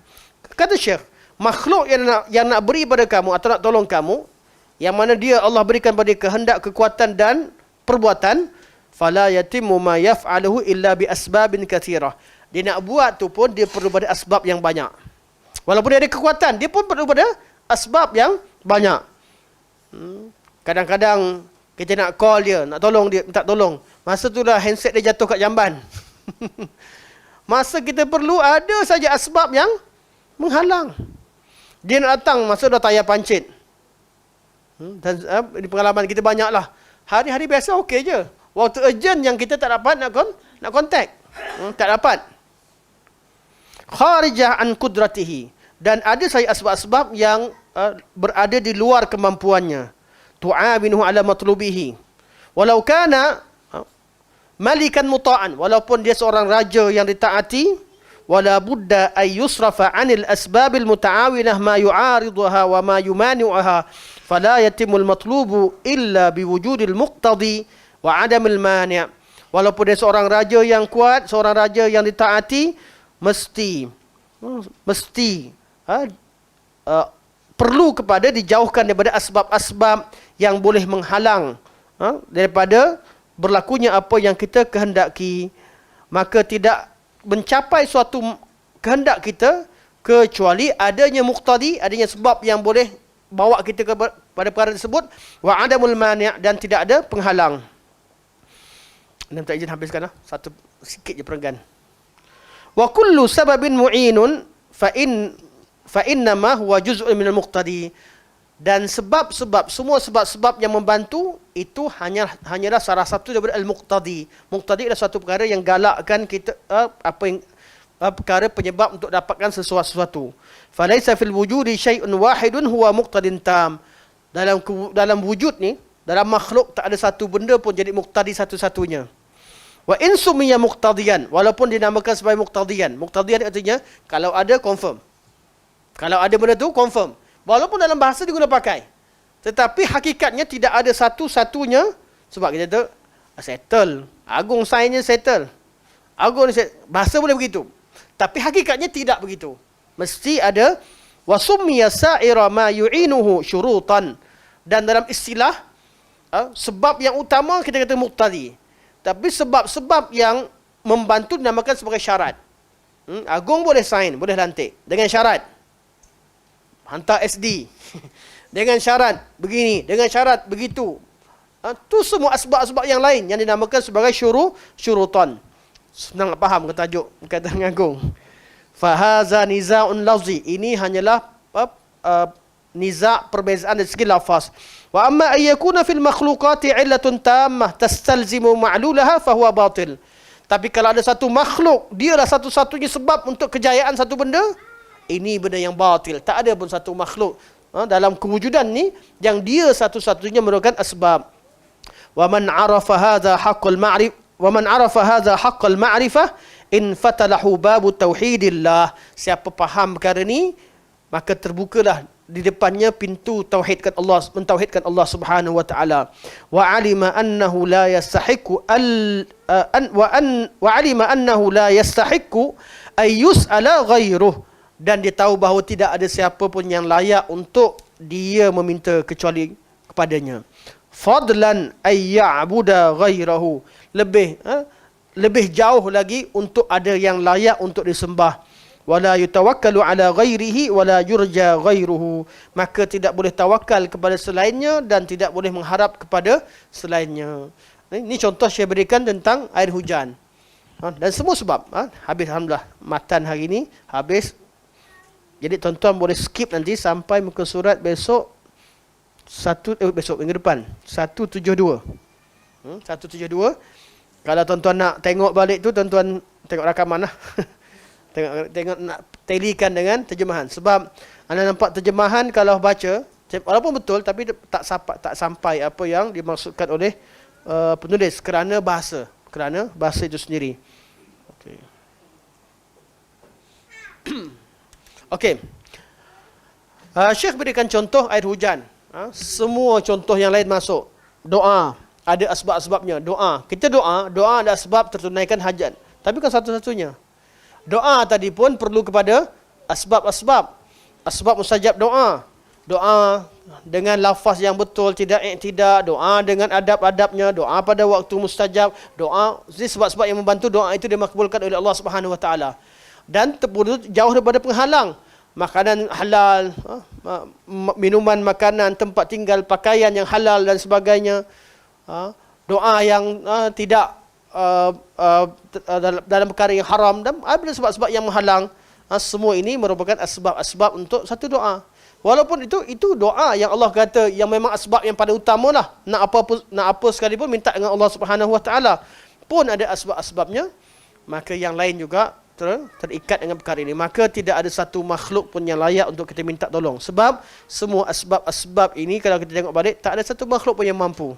Kata Syekh, makhluk yang nak beri pada kamu atau nak tolong kamu, yang mana dia Allah berikan pada kehendak, kekuatan dan perbuatan, fala yatimmu ma yaf'aluhu illa bi asbabin katsirah. Dia nak buat tu pun dia perlu pada asbab yang banyak. Walaupun dia ada kekuatan, dia pun perlu pada asbab yang banyak. Kadang-kadang kita nak call dia, nak tolong dia, minta tolong. Masa tu dah handset dia jatuh kat jamban. Masa kita perlu, ada saja asbab yang menghalang. Dia nak datang, masa dah tayar pancit. Dan di pengalaman kita banyaklah. Hari-hari biasa okey je. Waktu urgent yang kita tak dapat nak contact. Tak dapat. Kharijah an kudratihi. Dan ada saya asbab-asbab yang berada di luar kemampuannya. Tu'awinuhu ala matlubihi. Walau kana malikan muta'an. Walaupun dia seorang raja yang ditaati. Wala budda ay yusrafa anil asbabil muta'awinah ma yu'ariduha wa ma yumani'uha. Fala yatimul matlubu illa biwujudil muqtadi wa adamil mani'. Walaupun dia seorang raja yang kuat, seorang raja yang ditaati, mesti perlu kepada dijauhkan daripada asbab-asbab yang boleh menghalang daripada berlakunya apa yang kita kehendaki. Maka tidak mencapai suatu kehendak kita kecuali adanya muqtadi, adanya sebab yang boleh bawa kita kepada perkara tersebut, wa adamul mani', dan tidak ada penghalang. Anda minta izin habiskan satu sikit je perenggan. Wa kullu sababin mu'inun fa innama huwa juz'un minal muqtadi. Dan sebab-sebab, semua sebab-sebab yang membantu itu hanyalah salah satu daripada al-muqtadi. Muqtadi adalah suatu perkara yang galakkan kita perkara penyebab untuk dapatkan sesuatu. Falaisa fil wujudi syai'un wahidun huwa muqtadin tam. Dalam wujud ni, dalam makhluk tak ada satu benda pun jadi muqtadi satu-satunya. Wa in sumiya muqtadiyan, walaupun dinamakan sebagai muqtadiyan. Muqtadiyan artinya kalau ada confirm. Kalau ada benda tu confirm. Walaupun dalam bahasa dia guna pakai. Tetapi hakikatnya tidak ada satu-satunya, sebab kita tu settle. Agung sainnya settle. Agung bahasa boleh begitu. Tapi hakikatnya tidak begitu. Mesti ada wa summiya sa'ira ma yu'inuhu syurutan. Dan dalam istilah sebab yang utama kita kata muqtadi. Tapi sebab-sebab yang membantu dinamakan sebagai syarat. Agung boleh sign, boleh lantik dengan syarat. Hantar SD. Dengan syarat begini, dengan syarat begitu. Tu semua asbab-asbab yang lain yang dinamakan sebagai syurutan. Senang faham ke tajuk kata Agung. Fahaza niza'un lafzi. Ini hanyalah niza' perbezaan dari segi lafaz. Wa amma ayyakuna fil makhluqati illatun tammah tastalzimu ma'lulaha fahuwa batil. Tapi kalau ada satu makhluk, dialah satu-satunya sebab untuk kejayaan satu benda, ini benda yang batil. Tak ada pun satu makhluk dalam kewujudan ni yang dia satu-satunya merupakan asbab. Wa man 'arafa hadha haqqul ma'rif wa man 'arafa hadha haqqul ma'rifah in fatalahu babu tauhidillah. Siapa faham perkara ni, maka terbukalah di depannya pintu tauhidkan Allah, mentauhidkan Allah Subhanahu wa taala. Wa alima annahu la yastahiqu wa alima annahu la yastahiqu ay yus'ala ghairuh. Dan dia tahu bahawa tidak ada siapa pun yang layak untuk dia meminta kecuali kepadanya. Fadlan ay ya'buda ghairahu. Lebih jauh lagi untuk ada yang layak untuk disembah. Wala yutawakkalu ala ghairihi wala yurja ghairuhu. Maka tidak boleh tawakal kepada selainnya dan tidak boleh mengharap kepada selainnya. Ini contoh saya berikan tentang air hujan. Dan semua sebab. Habis alhamdulillah matan hari ini habis. Jadi tuan-tuan boleh skip nanti sampai muka surat besok besok minggu depan 172. 172. Kalau tuan-tuan nak tengok balik tu, tuan-tuan tengok rakaman lah. Tengok nak talikan dengan terjemahan. Sebab Anda nampak terjemahan kalau baca, walaupun betul tapi tak sampai apa yang dimaksudkan oleh penulis kerana bahasa itu sendiri. Okey. Okey. Syekh berikan contoh air hujan. Semua contoh yang lain masuk. Doa, ada asbab-asbabnya. Kita doa ada sebab tertunaikan hajat. Tapi bukan satu-satunya. Doa tadi pun perlu kepada asbab-asbab. Asbab mustajab doa. Doa dengan lafaz yang betul, tidak iktidak. Doa dengan adab-adabnya. Doa pada waktu mustajab. Doa, ini sebab-sebab yang membantu doa itu dimakbulkan oleh Allah Subhanahu Wa Taala. Dan jauh daripada penghalang. Makanan halal, minuman makanan, tempat tinggal, pakaian yang halal dan sebagainya. Doa yang tidak dalam perkara yang haram, dan ada sebab-sebab yang menghalang. Semua ini merupakan asbab-asbab untuk satu doa. Walaupun itu doa yang Allah kata yang memang asbab yang paling utama lah. Nak apa sekalipun minta dengan Allah Subhanahu Wa Taala. Pun ada asbab-asbabnya. Maka yang lain juga terikat dengan perkara ini. Maka tidak ada satu makhluk pun yang layak untuk kita minta tolong. Sebab semua asbab-asbab ini kalau kita tengok balik, tak ada satu makhluk pun yang mampu.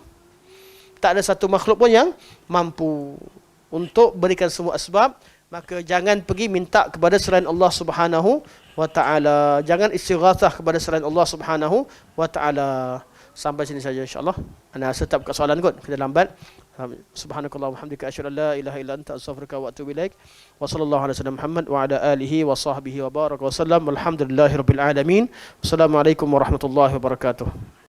Tak ada satu makhluk pun yang mampu untuk berikan semua asbab. Maka jangan pergi minta kepada selain Allah Subhanahu Wa Taala. Jangan istighatsah kepada selain Allah Subhanahu Wa Taala. Sampai sini saja insya-Allah. Ana rasa tak buka soalan kot. Kita lambat. Subhanakallah wa hamdika asyhadu an la ilaha illa anta astaghfiruka wa atubu ilaik. Wa sallallahu ala sayyidina Muhammad wa ala alihi wa sahbihi wa baraka wa sallam. Alhamdulillahirabbil alamin. Wassalamualaikum warahmatullahi wabarakatuh.